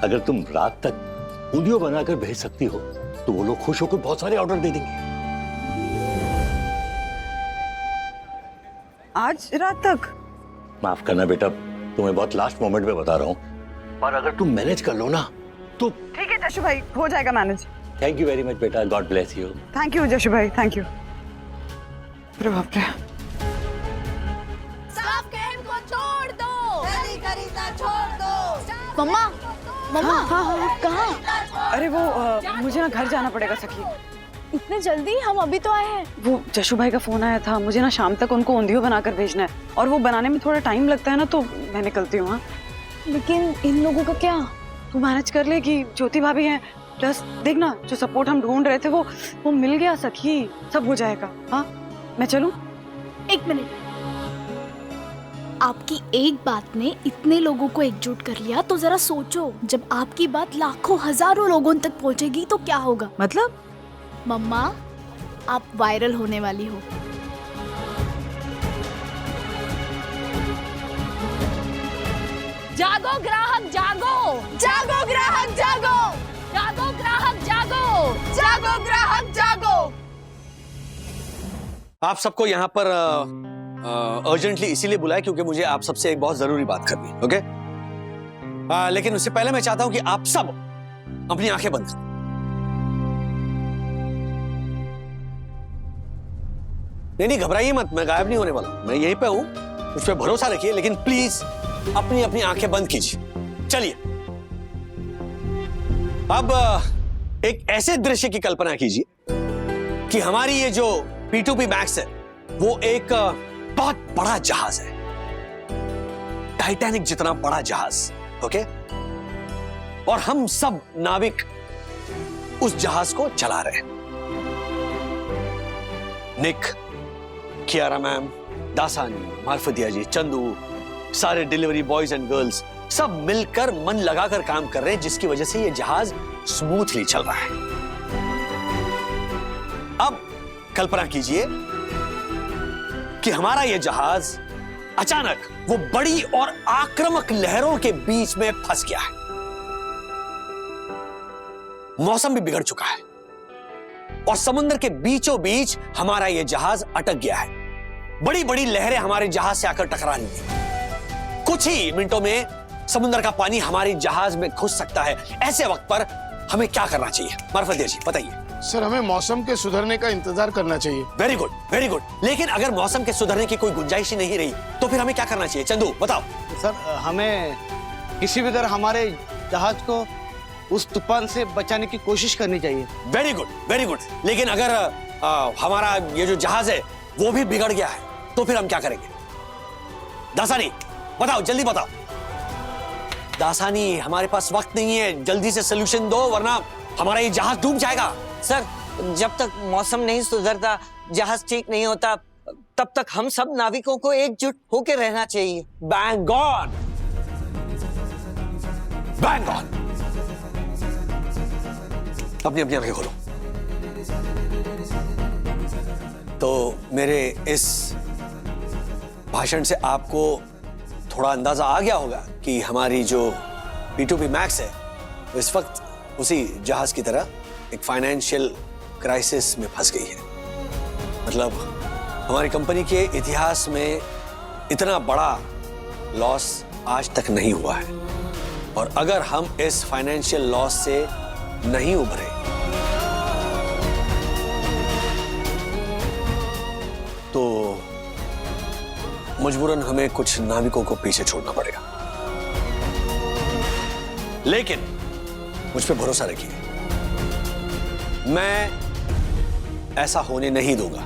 अगर तुम रात तक ऊंधियो बनाकर भेज सकती हो तो वो लोग खुश होकर बहुत सारे ऑर्डर दे देंगे। आज रात तक? माफ करना बेटा, तुम्हें बहुत लास्ट मोमेंट में बता रहा हूँ, पर अगर तुम मैनेज कर लो ना तो। ठीक है जशु भाई, हो जाएगा manage. Thank you very much बेटा, God bless you. Thank you Jashu भाई, थैंक यू। अरे बाप रे। स्टाफ के हम को छोड़ दो, थैली खरीदना छोड़ दो। मम्मा, मम्मा, हाँ हाँ, कहाँ? अरे वो मुझे ना घर जाना पड़ेगा सखी। इतने जल्दी? हम अभी तो आए हैं। वो जशु भाई का फोन आया था, मुझे ना शाम तक उनको ऊंधियो बनाकर भेजना है और वो बनाने में थोड़ा टाइम लगता है ना, तो मैं निकलती हूँ। हाँ, लेकिन इन लोगों का क्या? तू मैनेज कर लेगी, ज्योति भाभी हैं, प्लस देखना जो सपोर्ट हम ढूंढ रहे थे वो मिल गया सखी, सब हो जाएगा। हाँ, मैं चलूं? एक मिनट, आपकी एक बात ने इतने लोगों को एकजुट कर लिया, तो जरा सोचो जब आपकी बात लाखों हजारों लोगों तक पहुंचेगी तो क्या होगा? मतलब? मम्मा, आप वायरल होने वाली हो। जागो ग्राहक जागो, जागो ग्राहक जागो, जागो ग्राहक जागो, जागो ग्राहक जागो। आप सबको यहाँ पर अर्जेंटली इसीलिए बुलाया क्योंकि मुझे आप सबसे एक बहुत जरूरी बात करनी है। ओके? लेकिन उससे पहले मैं चाहता हूं कि आप सब अपनी आंखें बंद करें। नहीं, घबराइए मत, मैं गायब नहीं होने वाला, मैं यहीं पे हूं, मुझ पर भरोसा रखिए, लेकिन प्लीज अपनी अपनी आंखें बंद कीजिए। चलिए, अब एक ऐसे दृश्य की कल्पना कीजिए कि हमारी ये जो P2P मैक्स है वो एक बहुत बड़ा जहाज है, टाइटैनिक जितना बड़ा जहाज। ओके? और हम सब नाविक उस जहाज को चला रहे हैं। निक, कियारा मैम, दासानी, मार्फतिया जी, चंदू, सारे डिलीवरी बॉयज एंड गर्ल्स सब मिलकर मन लगाकर काम कर रहे हैं, जिसकी वजह से ये जहाज स्मूथली चल रहा है। अब कल्पना कीजिए कि हमारा ये जहाज अचानक वो बड़ी और आक्रामक लहरों के बीच में फंस गया है। मौसम भी बिगड़ चुका है और समुद्र के बीचों बीच हमारा ये जहाज अटक गया है। बड़ी बड़ी लहरें हमारे जहाज से आकर टकरा रही हैं। कुछ ही मिनटों में समुद्र का पानी हमारे जहाज में घुस सकता है। ऐसे वक्त पर हमें क्या करना चाहिए? मार्फतिया जी बताइए। सर, हमें मौसम के सुधरने का इंतजार करना चाहिए। Very good, very good. लेकिन अगर मौसम के सुधरने की कोई गुंजाइश ही नहीं रही तो फिर हमें क्या करना चाहिए? चंदू बताओ। सर, हमें किसी भी तरह हमारे जहाज को उस तूफान से बचाने की कोशिश करनी चाहिए। Very good, very good. लेकिन अगर हमारा ये जो जहाज है वो भी बिगड़ गया है तो फिर हम क्या करेंगे? दासानी बताओ, जल्दी बताओ। दासानी, हमारे पास वक्त नहीं है, जल्दी से सलूशन दो वरना हमारा ये जहाज डूब जाएगा। सर, जब तक मौसम नहीं सुधरता, जहाज ठीक नहीं होता, तब तक हम सब नाविकों को एकजुट होकर रहना चाहिए। Bang on, bang on. अपनी अपनी आंखें खोलो। तो मेरे इस भाषण से आपको थोड़ा अंदाजा आ गया होगा कि हमारी जो P2P मैक्स है वो इस वक्त उसी जहाज की तरह एक फाइनेंशियल क्राइसिस में फंस गई है। मतलब हमारी कंपनी के इतिहास में इतना बड़ा लॉस आज तक नहीं हुआ है और अगर हम इस फाइनेंशियल लॉस से नहीं उभरे तो मजबूरन हमें कुछ नाविकों को पीछे छोड़ना पड़ेगा। लेकिन मुझ पे भरोसा रखिए, मैं ऐसा होने नहीं दूंगा।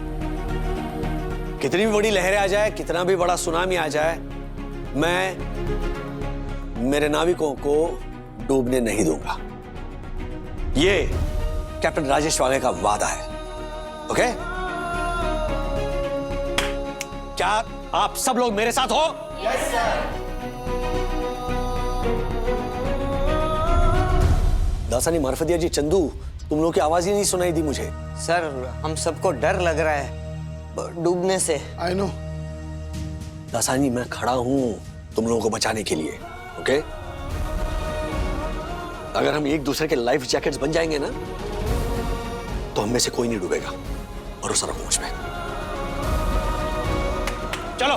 कितनी भी बड़ी लहरें आ जाए, कितना भी बड़ा सुनामी आ जाए, मैं मेरे नाविकों को डूबने नहीं दूंगा। ये कैप्टन राजेश वाघे का वादा है। ओके? क्या आप सब लोग मेरे साथ हो? Yes sir. दासानी, मार्फतिया जी, चंदू, तुम लोगों की आवाज ही नहीं सुनाई दी मुझे। सर, हम सबको डर लग रहा है डूबने से। I know. दासानी, मैं खड़ा हूं तुम लोगों को बचाने के लिए। ओके? अगर हम एक दूसरे के लाइफ जैकेट्स बन जाएंगे ना तो हम में से कोई नहीं डूबेगा। भरोसा रखो मुझ पे। चलो,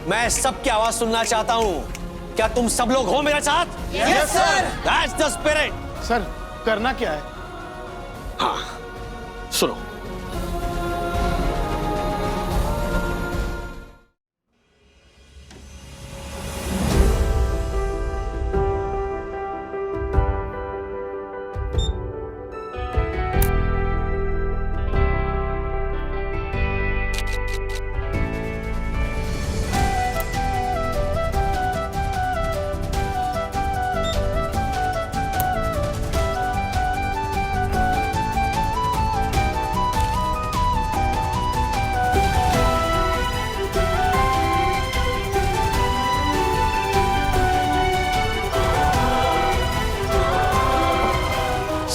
मैं सबकी आवाज सुनना चाहता हूं। क्या तुम सब लोग हो मेरे साथ? Yes sir. That's the spirit. Sir, करना क्या है? हाँ, सुनो।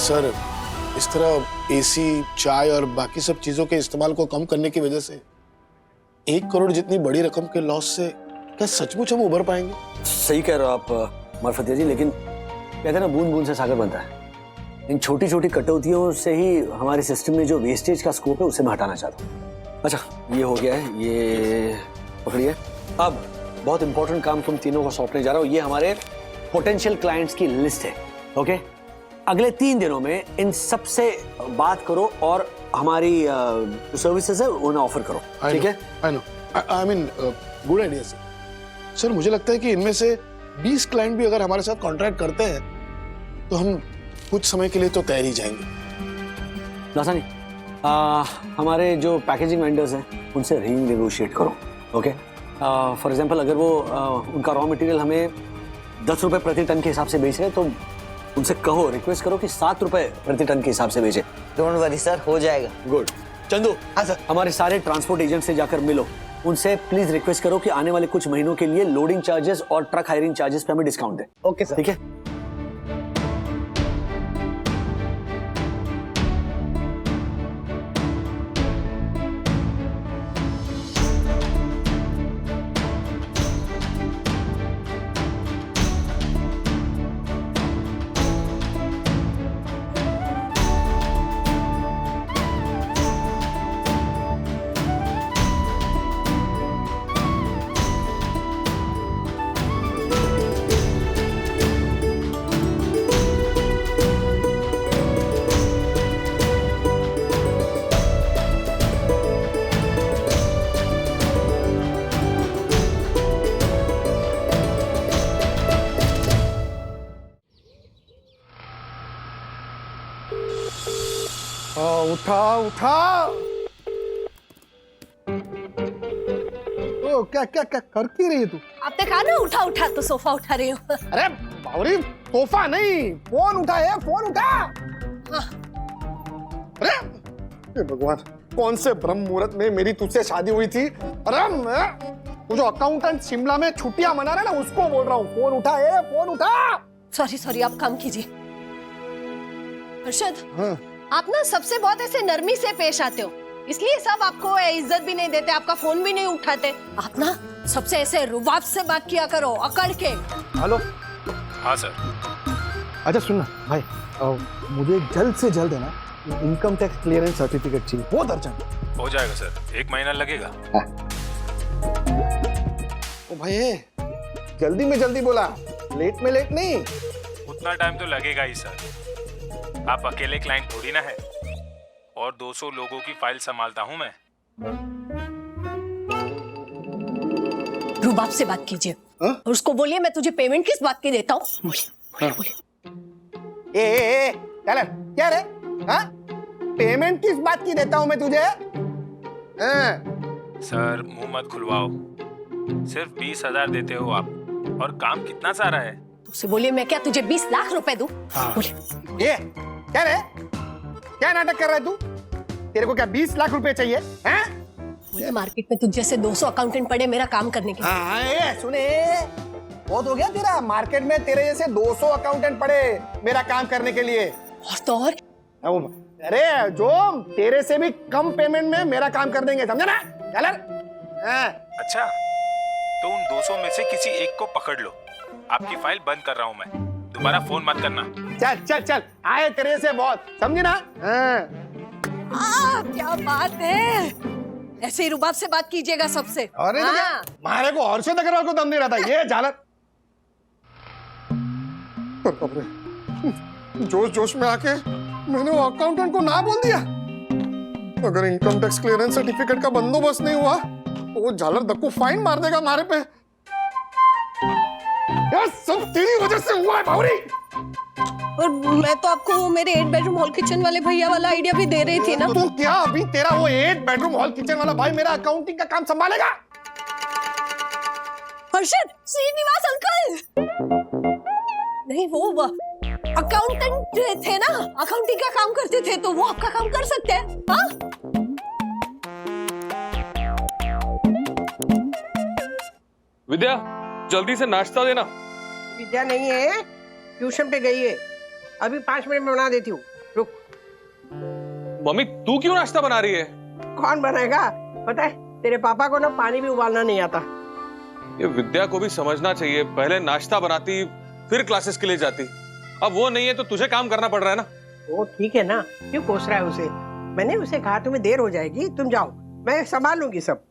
सर, इस तरह एसी, चाय और बाकी सब चीजों के इस्तेमाल को कम करने की वजह से 1 करोड़ जितनी बड़ी रकम के लॉस से क्या सचमुच हम उबर पाएंगे? सही कह रहे हो आप मरफतिया जी, लेकिन कहते हैं ना बूंद बूंद से सागर बनता है। इन छोटी छोटी कटौतियों से ही हमारे सिस्टम में जो वेस्टेज का स्कोप है उसे मैं हटाना चाहता हूँ। अच्छा, ये हो गया है, ये पकड़िए। अब बहुत इंपॉर्टेंट काम तुम तीनों को सौंपने जा रहा हूँ। ये हमारे पोटेंशियल क्लाइंट्स की लिस्ट है। ओके, अगले 3 दिनों में इन सब से बात करो और हमारी सर्विसेज है उन्हें ऑफर करो, ठीक है? I mean good idea sir. Sir, मुझे लगता है कि इनमें से 20 क्लाइंट भी अगर हमारे साथ कॉन्ट्रैक्ट करते हैं तो हम कुछ समय के लिए तो तैयार ही जाएंगे। लासानी, हमारे जो पैकेजिंग वेंडर्स हैं उनसे रीनेगोशिएट करो। ओके, फॉर एग्जांपल अगर वो उनका रॉ मटेरियल हमें 10 रुपए प्रति टन के हिसाब से बेच रहे हैं तो उनसे कहो, रिक्वेस्ट करो कि 7 रुपए प्रति टन के हिसाब से बेचे। डोंट वरी सर, हो जाएगा। गुड। चंदू, हाँ सर, हमारे सारे ट्रांसपोर्ट एजेंट से जाकर मिलो, उनसे प्लीज रिक्वेस्ट करो कि आने वाले कुछ महीनों के लिए लोडिंग चार्जेस और ट्रक हायरिंग चार्जेस पे हमें डिस्काउंट दे। Okay sir. ठीक है। उठा उठा। ओ, क्या क्या क्या कर की रही है तू? आपने कहा ना उठा उठा, तो सोफा उठा रही हूँ। अरे बावरी, सोफा नहीं, फोन उठा है, फोन उठा। अरे हे भगवान, कौन से ब्रह्म मुहूर्त में मेरी तुझसे शादी हुई थी? अरे मैं वो जो अकाउंटेंट शिमला में छुट्टियां मना रहा है ना, उसको बोल रहा हूँ, फोन उठा है, फोन उठा। सॉरी सॉरी, आप काम कीजिए। हर्षद, आप ना सबसे बहुत ऐसे नरमी से पेश आते हो, इसलिए सब आपको इज्जत भी नहीं देते, आपका फोन भी नहीं उठाते। आप ना सबसे ऐसे रुबाब से बात किया करो, अकड़ के। हेलो। हाँ सर। अच्छा सुनना भाई, मुझे जल्द से जल्द है ना इनकम टैक्स क्लियरेंस सर्टिफिकेट चाहिए, बहुत अर्जेंट। हो जाएगा सर, 1 महीना लगेगा। ओ भाई, जल्दी में जल्दी बोला, लेट में लेट नहीं। उतना टाइम तो लगेगा ही सर, आप अकेले क्लाइंट थोड़ी ना है, और 200 लोगों की फाइल संभालता हूं मैं। रुबाब से बात कीजिए और उसको बोलिए मैं तुझे पेमेंट किस बात की देता हूँ। बोलिए। क्या रे? हाँ? पेमेंट किस बात की देता हूँ मैं तुझे? सर मुंह मत खुलवाओ, सिर्फ 20,000 देते हो आप, और काम कितना सारा है। उसे बोलिए मैं क्या तुझे 20 लाख रुपए दूं? बोलिए। ये क्या रे? क्या नाटक कर रहा है तू? तेरे को क्या 20 लाख रुपए चाहिए? हैं? मुझे मार्केट में तुझ जैसे 200 अकाउंटेंट पड़े मेरा काम करने के लिए। सुने, बहुत हो गया तेरा। मार्केट में तेरे जैसे 200 अकाउंटेंट पड़े मेरा काम करने के लिए। और तो और? अरे जो तेरे से भी कम पेमेंट में मेरा काम कर देंगे, समझा ना? अच्छा, तो उन 200 में से किसी एक को पकड़ लो, आपकी फाइल बंद कर रहा हूं मैं, दोबारा फोन मत करना। चल चल चल, आए तेरे से बहुत, समझे ना? क्या बात है, ऐसे ही रुबाब से बात कीजिएगा सबसे। और मारे को हर्षद अग्रवाल को दम दे रहा था, ये जालत। जोश जोश में आके मैंने वो अकाउंटेंट को ना बोल दिया। अगर इनकम टैक्स क्लियरेंस सर्टिफिकेट का बंदोबस्त नहीं हुआ तो वो झालर दक्कू फाइन मार देगा हमारे पे। यार सब तेरी वजह से हुआ है भावरी। और मैं तो आपको मेरे 8 बेडरूम हॉल किचन वाले भैया वाला आइडिया भी दे रही थी ना। तो क्या अभी तेरा वो 8 बेडरूम हॉल किचन वाला भाई मेरा अकाउंटिंग का काम संभालेगा? हर्षद, श्रीनिवास अंकल नहीं, वो अकाउंटेंट थे ना, अकाउंटिंग का काम करते थे, तो वो आपका काम कर सकते हैं। हाँ? विद्या, जल्दी से नाश्ता देना। विद्या नहीं है, ट्यूशन पे गई है, अभी 5 मिनट में बना देती हूँ। मम्मी तू क्यों नाश्ता बना रही है? कौन बनाएगा? पता है तेरे पापा को ना पानी भी उबालना नहीं आता। ये विद्या को भी समझना चाहिए, पहले नाश्ता बनाती फिर क्लासेस के लिए जाती, अब वो नहीं है तो तुझे काम करना पड़ रहा है ना। वो ठीक है ना, क्यों कोस रहा है उसे? मैंने उसे कहा तुम्हें देर हो जाएगी, तुम जाओ, मैं संभाल लूंगी सब।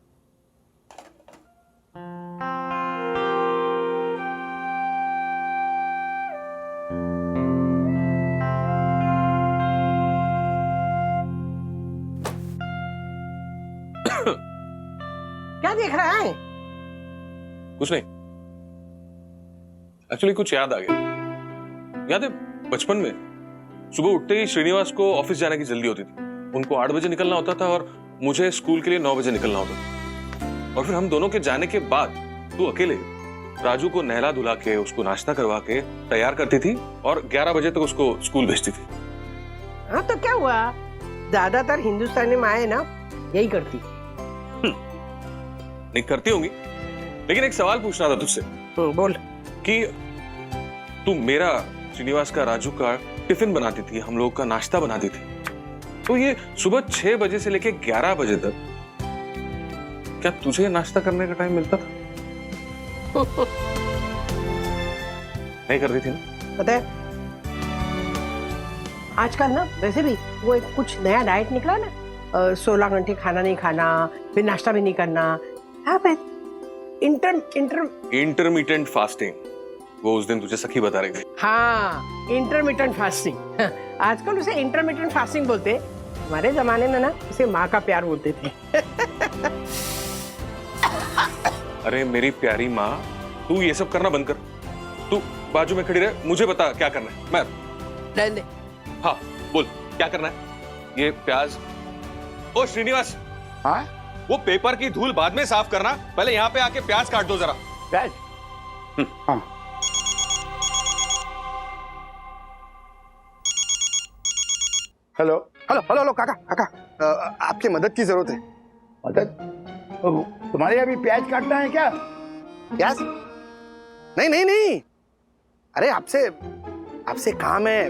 क्या देख रहा है? कुछ नहीं, एक्चुअली कुछ याद आ गया। याद है बचपन में सुबह उठते ही श्रीनिवास को ऑफिस जाने की जल्दी होती थी। उनको 8 बजे निकलना होता था और मुझे स्कूल के लिए 9 बजे निकलना होता था। और फिर हम दोनों के जाने के बाद तू अकेले राजू को नहला धुला के उसको नाश्ता करवा के तैयार करती थी और 11 बजे तक उसको स्कूल भेजती थी। हाँ तो क्या हुआ, ज्यादातर हिंदुस्तानी माएं ना यही करती। नहीं करती होंगी, लेकिन एक सवाल पूछना था तुझसे। बोल। कि तू मेरा, श्रीनिवास का, राजू का टिफिन बनाती थी, हम लोगों का नाश्ता बनाती थी, तो ये सुबह 6 बजे से लेके 11 बजे तक क्या तुझे नाश्ता करने का टाइम मिलता था? नहीं करती थी ना? पता है आजकल ना वैसे भी वो एक कुछ नया डाइट निकला ना, 16 घंटे खाना नहीं खाना, फिर नाश्ता भी नहीं करना। हाँ इंटरमिटेंट फास्टिंग, वो उस दिन तुझे सखी बता रही थी। हाँ इंटरमिटेंट फास्टिंग। आजकल उसे इंटरमिटेंट फास्टिंग बोलते, हमारे जमाने में ना उसे माँ का प्यार बोलते थे। अरे मेरी प्यारी माँ, तू ये सब करना बंद कर, तू बाजू में खड़ी रहे, मुझे बता क्या करना है। मैं रहने दे। हाँ बोल क्या करना है? ये प्याज। ओ श्रीनिवास, हाँ वो पेपर की धूल बाद में साफ करना, पहले यहाँ पे आके प्याज काट दो जरा। प्याज? हाँ। हेलो हेलो हेलो हेलो काका काका, आपकी मदद की जरूरत है। मदद? तुम्हारे यहाँ भी प्याज काटना है क्या? प्याज? नहीं नहीं नहीं, अरे आपसे काम है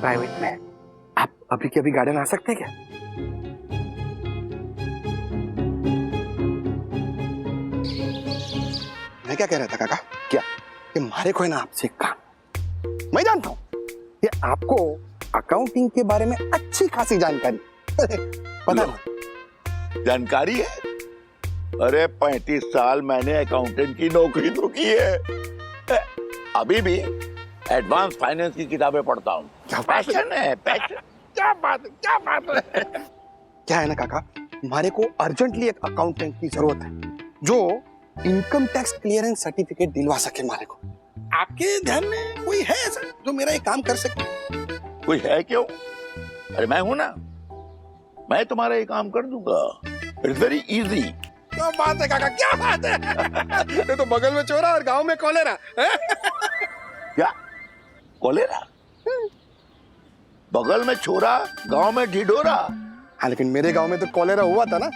प्राइवेट में। आप अभी के अभी गार्डन आ सकते हैं क्या? मैं क्या कह रहा था काका, क्या कि हमारे को है ना आपसे काम। मैं जानता हूँ कि आपको अकाउंटिंग के बारे में अच्छी खासी जानकारी पता ना? जानकारी है? अरे 35 साल मैंने अकाउंटेंट की नौकरी तो की है, अभी भी एडवांस फाइनेंस की किताबें पढ़ता हूँ। पैशन है, पैशन। क्या बात है, क्या बात है। क्या है ना काका, हमारे को अर्जेंटली एक अकाउंटेंट की जरूरत है जो इनकम टैक्स क्लियरेंस सर्टिफिकेट दिलवा सके हमारे को। आपके ध्यान में कोई है ऐसा जो मेरा ये काम कर सके? कोई है क्यों? अरे मैं हूं ना, मैं तुम्हारा ये काम कर दूंगा। It's very easy. क्या बात है काका, क्या बात है। ये तो बगल में चोरा और गांव में कॉलेरा। क्या कॉलेरा? बगल में छोरा, गांव में ढिढोरा। हाँ लेकिन मेरे गांव में तो कॉलेरा हुआ था ना।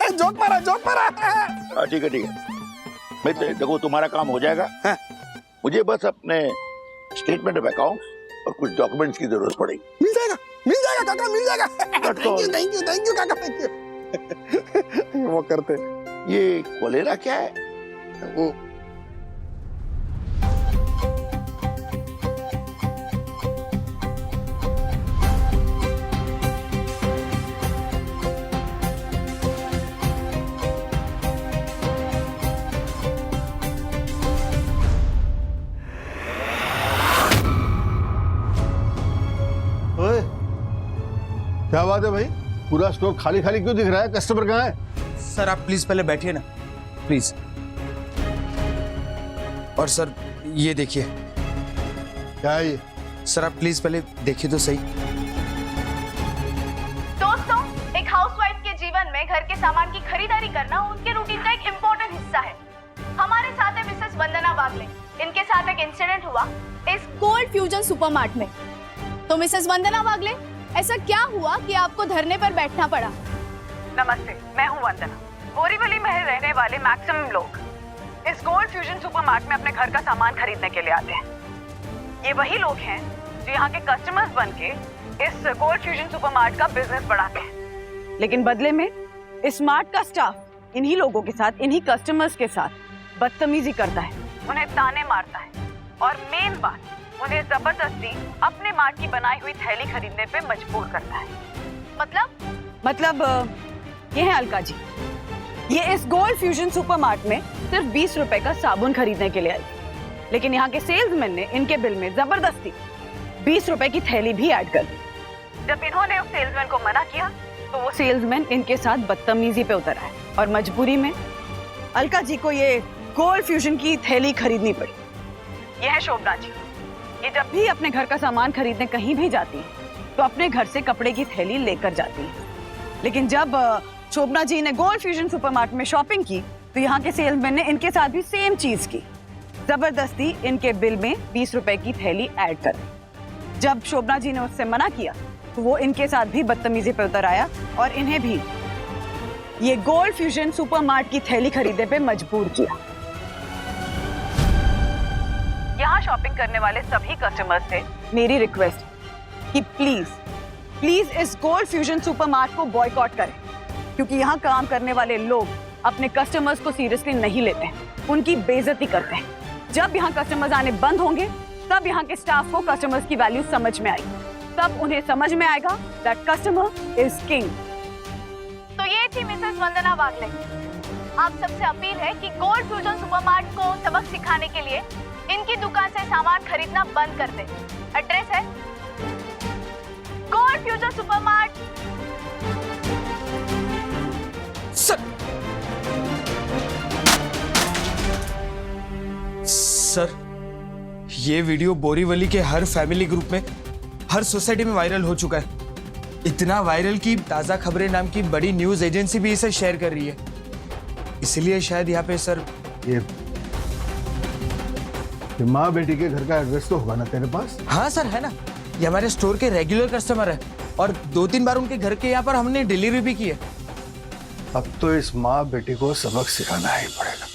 जोक मारा, जोक मारा। ठीक है ठीक है, मैं देखो तुम्हारा काम हो जाएगा। मुझे बस अपने स्टेटमेंट ऑफ अकाउंट और कुछ डॉक्यूमेंट्स की जरूरत पड़ेगी। मिल जाएगा काका, मिल जाएगा। थैंक यू काका, थैंक यू। वो करते। ये कॉलेरा क्या है? वो क्या बात है भाई, पूरा स्टोर खाली खाली क्यों दिख रहा है? कस्टमर कहाँ है? सर आप प्लीज पहले बैठिए ना, प्लीज। और सर ये देखिए। क्या है ये? सर आप प्लीज पहले देखिए तो सही। दोस्तों, एक हाउसवाइफ के जीवन में घर के सामान की खरीदारी करना उनके रूटीन का एक इम्पोर्टेंट हिस्सा है। हमारे साथ है मिसेस वंदना वागले। इनके साथ एक इंसिडेंट हुआ इस गोल्ड फ्यूजन सुपरमार्ट में। तो मिसेस वंदना वागले, ऐसा क्या हुआ कि आपको धरने पर बैठना पड़ा? नमस्ते, मैं हूँ वंदना। बोरीवली में रहने वाले मैक्सिमम लोग इस गोल्ड फ्यूजन सुपरमार्ट में अपने घर का सामान खरीदने के लिए आते हैं। ये वही लोग हैं जो यहाँ के कस्टमर्स बन के इस गोल्ड फ्यूजन सुपरमार्ट का बिजनेस बढ़ाते हैं, लेकिन बदले में इस मार्ट का स्टाफ इन्हीं लोगों के साथ, इन्हीं कस्टमर्स के साथ बदतमीजी करता है, उन्हें ताने मारता है और मेन बात, उन्हें जबरदस्ती अपने मार्ट की बनाई हुई थैली खरीदने पे मजबूर करता है। मतलब ये है अलका जी, ये इस गोल्ड फ्यूजन सुपरमार्ट में सिर्फ 20 रुपए का साबुन खरीदने के लिए आई, लेकिन यहाँ के सेल्समैन ने इनके बिल में जबरदस्ती 20 रुपए की थैली भी ऐड कर दी। जब इन्होंने उस सेल्समैन को मना किया तो वो सेल्समैन इनके साथ बदतमीजी पे उतर आया और मजबूरी में अलका जी को ये गोल्ड फ्यूजन की थैली खरीदनी पड़ी। यह है शोभना जी, ये जब भी अपने घर का सामान खरीदने कहीं भी जाती है तो अपने घर से कपड़े की थैली लेकर जाती है, लेकिन जब शोभना जी ने गोल्ड फ्यूजन सुपरमार्ट में शॉपिंग की तो यहाँ के सेल्समैन ने इनके साथ भी सेम चीज की, जबरदस्ती इनके बिल में 20 रुपए की थैली ऐड कर दी। जब शोभना जी ने उससे मना किया तो वो इनके साथ भी बदतमीजी पे उतर आया और इन्हें भी ये गोल्ड फ्यूजन सुपरमार्ट की थैली खरीदने पे मजबूर किया। यहाँ शॉपिंग करने वाले सभी कस्टमर्स से मेरी रिक्वेस्ट कि प्लीज इस गोल्ड फ्यूजन सुपरमार्ट को बॉयकॉट करें, क्योंकि यहाँ काम करने वाले लोग अपने कस्टमर्स को सीरियसली नहीं लेते हैं, उनकी बेइज्जती करते हैं। जब यहाँ कस्टमर्स आने बंद होंगे तब यहाँ के स्टाफ को कस्टमर्स की वैल्यू समझ में आएगी, तब उन्हें समझ में आएगा दैट कस्टमर इज किंग। तो ये थी मिसेस वंदना वागले। आप सबसे अपील है कि गोल्ड फ्यूजन सुपरमार्ट को सबक सिखाने के लिए इनकी दुकान से सामान खरीदना बंद कर दें। एड्रेस है गोल्ड फ्यूजन सुपरमार्ट। सर, ये वीडियो बोरीवली के हर फैमिली ग्रुप में, हर सोसाइटी में वायरल हो चुका है। इतना वायरल कि ताज़ा खबरें नाम की बड़ी न्यूज एजेंसी भी इसे शेयर कर रही है। इसलिए शायद यहाँ पे सर ये माँ बेटी के घर का एड्रेस तो होगा ना तेरे पास? हाँ सर, है ना। ये हमारे स्टोर के रेगुलर कस्टमर है और 2-3 बार उनके घर के यहाँ पर हमने डिलीवरी भी की है। अब तो इस माँ बेटी को सबक सिखाना ही पड़ेगा।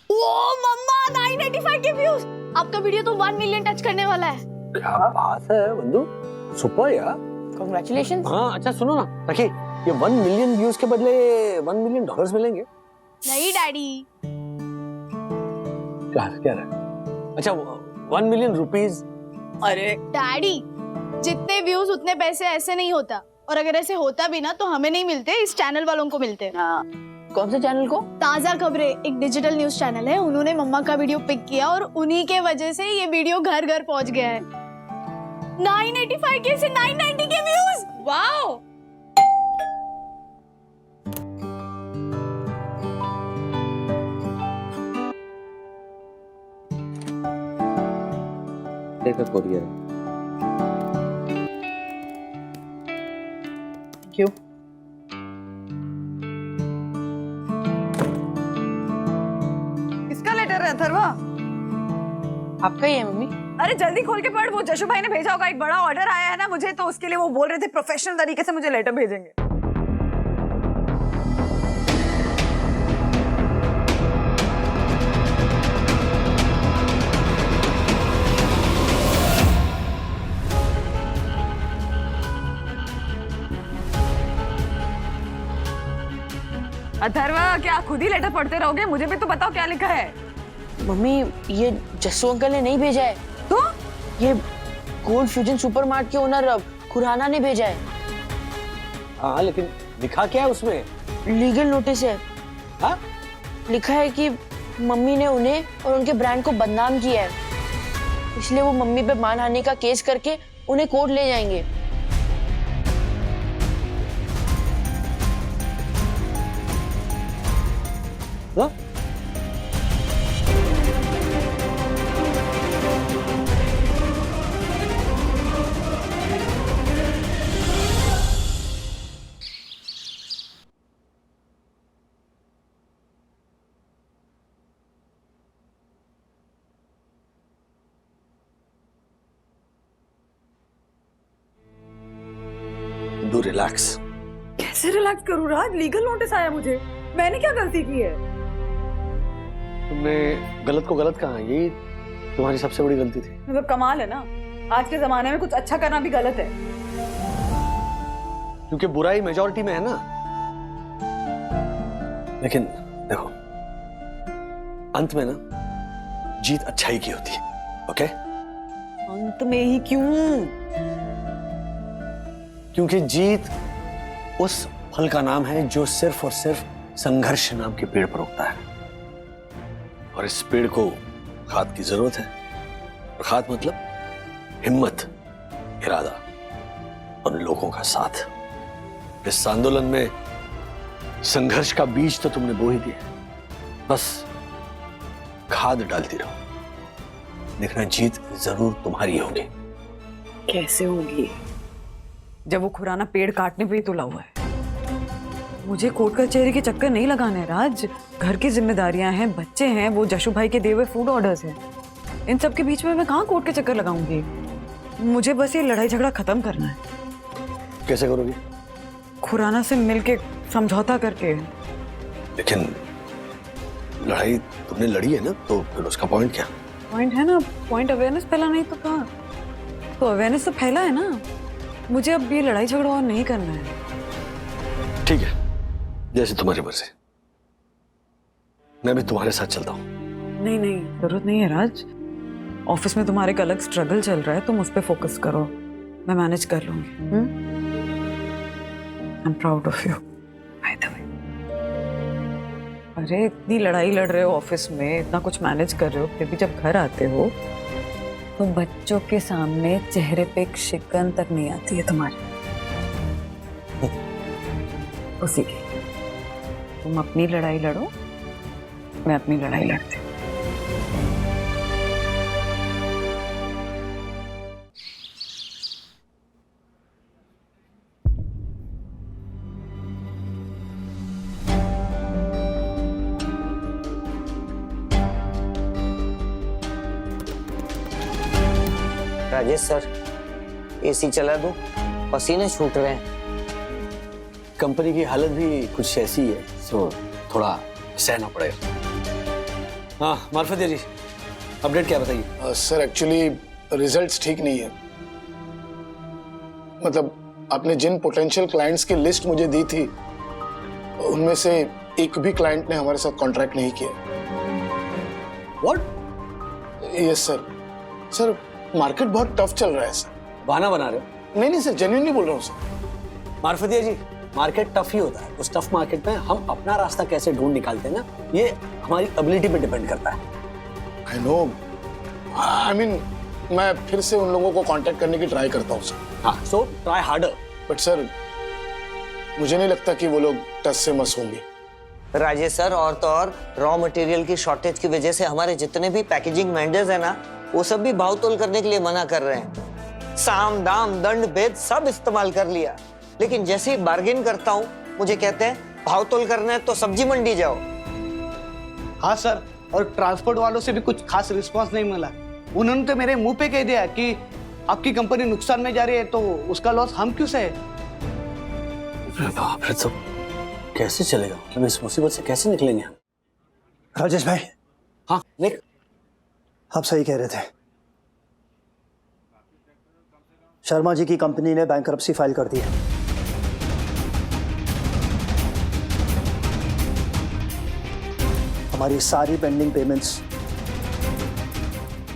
ओ मम्मा, 985 के व्यूज। आपका वीडियो तो 1 मिलियन टच करने वाला है। क्या बात है बंधु, सुपर यार। कांग्रेचुलेशंस। हाँ अच्छा सुनो ना रखी, ये 1 मिलियन व्यूज के बदले $1 मिलियन मिलेंगे। नहीं डैडी। क्या रहा? अच्छा 1 मिलियन रुपीज। अरे डैडी, जितने व्यूज उतने पैसे ऐसे नहीं होता, और अगर ऐसे होता भी ना तो हमें नहीं मिलते, इस चैनल वालों को मिलते। हाँ। कौन से चैनल को? ताजा खबरें, एक डिजिटल न्यूज चैनल है। उन्होंने मम्मा का वीडियो पिक किया और उन्हीं के वजह से ये वीडियो घर घर पहुंच गया है। 985 के से 990 के व्यूज। वाओ। देखो कोरियर। क्यों? किसका लेटर है अथर्वा? आपका ही है मम्मी। अरे जल्दी खोल के पढ़, वो जशु भाई ने भेजा होगा, एक बड़ा ऑर्डर आया है ना मुझे, तो उसके लिए वो बोल रहे थे प्रोफेशनल तरीके से मुझे लेटर भेजेंगे। अथर्वा, क्या खुद ही लेटर पढ़ते रहोगे? मुझे भी तो बताओ क्या लिखा है। मम्मी, ये जस्सू अंकल ने नहीं भेजा है। तो ये गोल्ड फ्यूजन सुपरमार्ट के ओनर खुराना ने भेजा है। हाँ लेकिन लिखा क्या है उसमें? लीगल नोटिस है। हाँ? लिखा है कि मम्मी ने उन्हें और उनके ब्रांड को बदनाम किया है, इसलिए वो मम्मी पे मानहानि का केस करके उन्हें कोर्ट ले जाएंगे। हाँ? Do relax. कैसे रिलैक्स करूँ राज? लीगल नोटिस आया मुझे, मैंने क्या गलती की है? तुमने गलत को गलत कहा, यही तुम्हारी सबसे बड़ी गलती थी। मतलब कमाल है ना, आज के जमाने में कुछ अच्छा करना भी गलत है। क्योंकि बुराई मेजॉरिटी में है ना। लेकिन देखो, अंत में ना जीत अच्छाई की होती है। ओके? अंत में ही क्यों? क्योंकि जीत उस फल का नाम है जो सिर्फ और सिर्फ संघर्ष नाम के पेड़ पर उगता है। और इस पेड़ को खाद की जरूरत है। और खाद मतलब हिम्मत, इरादा और लोगों का साथ। इस आंदोलन में संघर्ष का बीज तो तुमने बो ही दिया, बस खाद डालती रहो। देखना जीत जरूर तुम्हारी होगी। कैसे होगी जब वो खुराना पेड़ काटने पे ही तुला हुआ है? मुझे कोर्ट कचहरी के चक्कर नहीं लगाने राज। घर की जिम्मेदारियां हैं, बच्चे हैं, वो जशु भाई के दिए हुए फूड ऑर्डर्स हैं। इन सब के बीच में मैं कहाँ कोर्ट के चक्कर लगाऊंगी? मुझे बस ये लड़ाई झगड़ा खत्म करना है। कैसे करोगी? खुराना से मिलके समझौता करके। लेकिन लड़ाई तुमने लड़ी है ना, तो फिर उसका पॉइंट क्या? पॉइंट है ना, पॉइंट अवेयरनेस फैला नहीं तो कहा। तो अवेयरनेस तो फैला है ना। मुझे अब ये लड़ाई झगड़ा और नहीं करना है। ठीक है, जैसे तुम्हारी मर्जी। मैं भी तुम्हारे साथ चलता हूँ। नहीं नहीं, जरूरत नहीं है राज। ऑफिस में तुम्हारे एक अलग स्ट्रगल चल रहा है, तुम उस पर फोकस करो, मैं मैनेज कर लूंगी। I am proud of you by the way. अरे इतनी लड़ाई लड़ रहे हो ऑफिस में, इतना कुछ मैनेज कर रहे हो, फिर भी जब घर आते हो तो बच्चों के सामने चेहरे पे एक शिकन तक नहीं आती है तुम्हारी। उसी की तुम अपनी लड़ाई लड़ो, मैं अपनी लड़ाई लड़ती हूँ। राजेश सर, एसी चला दो, पसीने छूट रहे हैं। कंपनी की हालत भी कुछ ऐसी है, तो थोड़ा सहना पड़ेगा। हाँ मार्फतिया जी, अपडेट क्या बताइए? सर एक्चुअली रिजल्ट्स ठीक नहीं है। मतलब आपने जिन पोटेंशियल क्लाइंट्स की लिस्ट मुझे दी थी, उनमें से एक भी क्लाइंट ने हमारे साथ कॉन्ट्रैक्ट नहीं किया। What? Yes sir. Sir market बहुत टफ चल रहा है सर। बहाना बना रहे हो? नहीं सर, जेन्युइनली बोल रहा हूँ सर। मार्फतिया जी, मार्केट टफ ही होता है। उस टफ मार्केट में हम अपना रास्ता कैसे ढूंढ निकालते हैं ना, ये हमारी एबिलिटी पे डिपेंड करता है। आई नो, आई मीन मैं फिर से उन लोगों को कांटेक्ट करने की ट्राई करता हूँ सर। हाँ, so try harder. But sir मुझे नहीं लगता कि वो लोग टस से मस होंगे। राजेश सर, और तो और रॉ मटेरियल की शॉर्टेज की वजह से हमारे जितने भी पैकेजिंग वेंडर्स हैं ना, वो सब भी भाव तोल करने के लिए मना कर रहे हैं। साम दाम दंड भेद सब इस्तेमाल कर लिया, लेकिन जैसे ही बार्गेन करता हूँ मुझे कहते हैं भाव तोल करना है तो सब्जी मंडी जाओ। हाँ सर, और ट्रांसपोर्ट वालों से भी कुछ खास रिस्पांस नहीं मिला। उन्होंने तो मेरे मुंह पे कह दिया कि आपकी कंपनी नुकसान में जा रही है, तो उसका लॉस हम क्यों सहे? फिर तो कैसे चलेगा? मतलब इस मुसीबत से कैसे निकलेंगे हम? राजेश भाई। हाँ निक, आप सही कह रहे थे। शर्मा जी की कंपनी ने बैंकरप्सी फाइल कर दी है। हमारी सारी पेंडिंग पेमेंट्स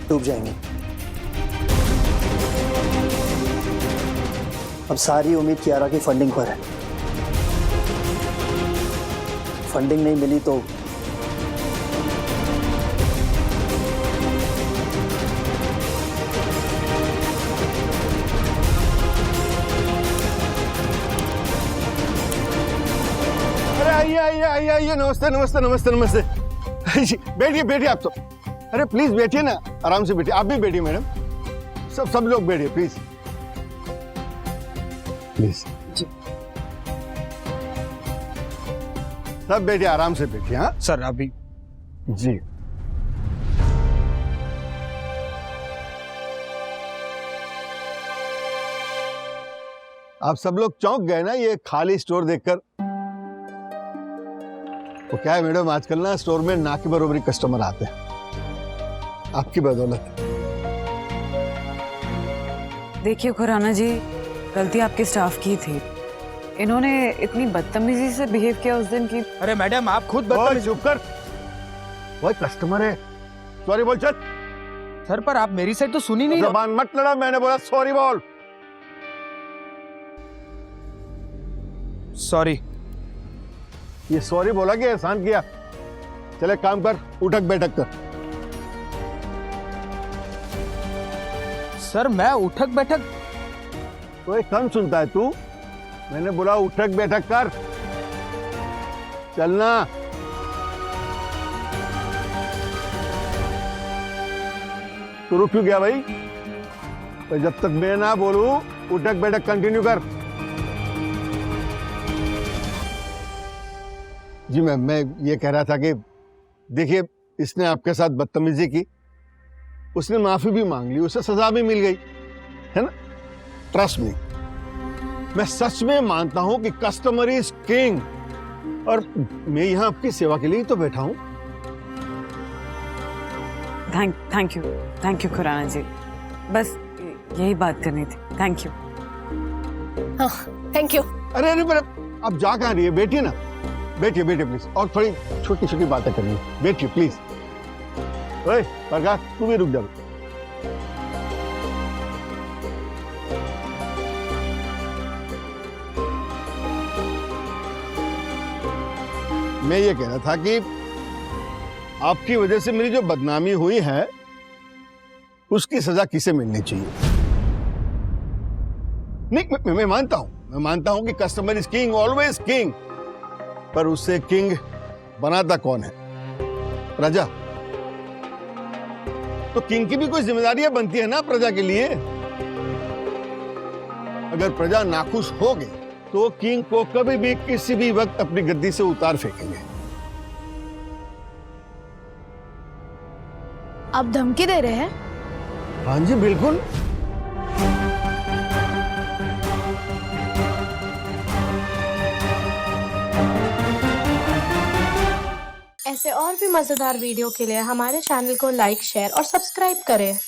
डूब जाएंगी। अब सारी उम्मीद कियारा की फंडिंग पर है। फंडिंग नहीं मिली तो आइए, नमस्ते नमस्ते नमस्ते नमस्ते। बैठिए बैठिए आप तो। अरे प्लीज बैठिए ना, आराम से बैठिए। आप भी बैठिए मैडम, सब लोग बैठिए प्लीज प्लीज। सब बैठिए, आराम से बैठिए। हाँ सर अभी जी। आप सब लोग चौंक गए ना ये खाली स्टोर देखकर? वो क्या है मैडम, आजकल ना स्टोर में ना के बरोबरी कस्टमर आते हैं। आपकी बदौलत। देखिए खुराना जी, गलती आपके स्टाफ की थी। इन्होंने इतनी बदतमीजी से बिहेव किया उस दिन की। अरे मैडम आप खुद चुप कर, वो कस्टमर है। सॉरी बोल चल। सर पर आप मेरी साइड तो सुनी नहीं। जबान मत लड़ा, मैंने बोला सॉरी बोल। सॉरी। ये सॉरी बोला कि एहसान किया? चले काम कर, उठक बैठक कर। सर मैं उठक बैठक तो एक कम सुनता है तू? मैंने बोला उठक बैठक कर, चलना। तो रुक क्यों गया भाई? तो जब तक मैं ना बोलूं उठक बैठक कंटिन्यू कर। जी मैम, मैं ये कह रहा था कि देखिए, इसने आपके साथ बदतमीजी की, उसने माफी भी मांग ली, उसे सजा भी मिल गई है ना। ट्रस्ट मी, मैं सच में मानता हूं कि कस्टमर इज किंग, और मैं यहां आपकी सेवा के लिए ही तो बैठा हूं। थैंक यू खुराना जी, बस यही बात करनी थी। Thank you. Thank you. अरे अब जा कहां रही है? बैठिए ना, बैठिए बैठिए प्लीज, और थोड़ी छोटी छोटी बातें करिए। बैठिए प्लीज। ओए प्रकाश, तू भी रुक जा। मैं ये कह रहा था कि आपकी वजह से मेरी जो बदनामी हुई है उसकी सजा किसे मिलनी चाहिए? नहीं, मैं मानता हूं कि customer is king, always king, पर उससे किंग बनाता कौन है? प्रजा। तो किंग की भी कोई जिम्मेदारियां बनती है ना प्रजा के लिए। अगर प्रजा नाखुश हो गई तो किंग को कभी भी किसी भी वक्त अपनी गद्दी से उतार फेंकेंगे। आप धमकी दे रहे हैं? हाँ जी बिल्कुल। ऐसे और भी मजेदार वीडियो के लिए हमारे चैनल को लाइक, शेयर और सब्सक्राइब करें।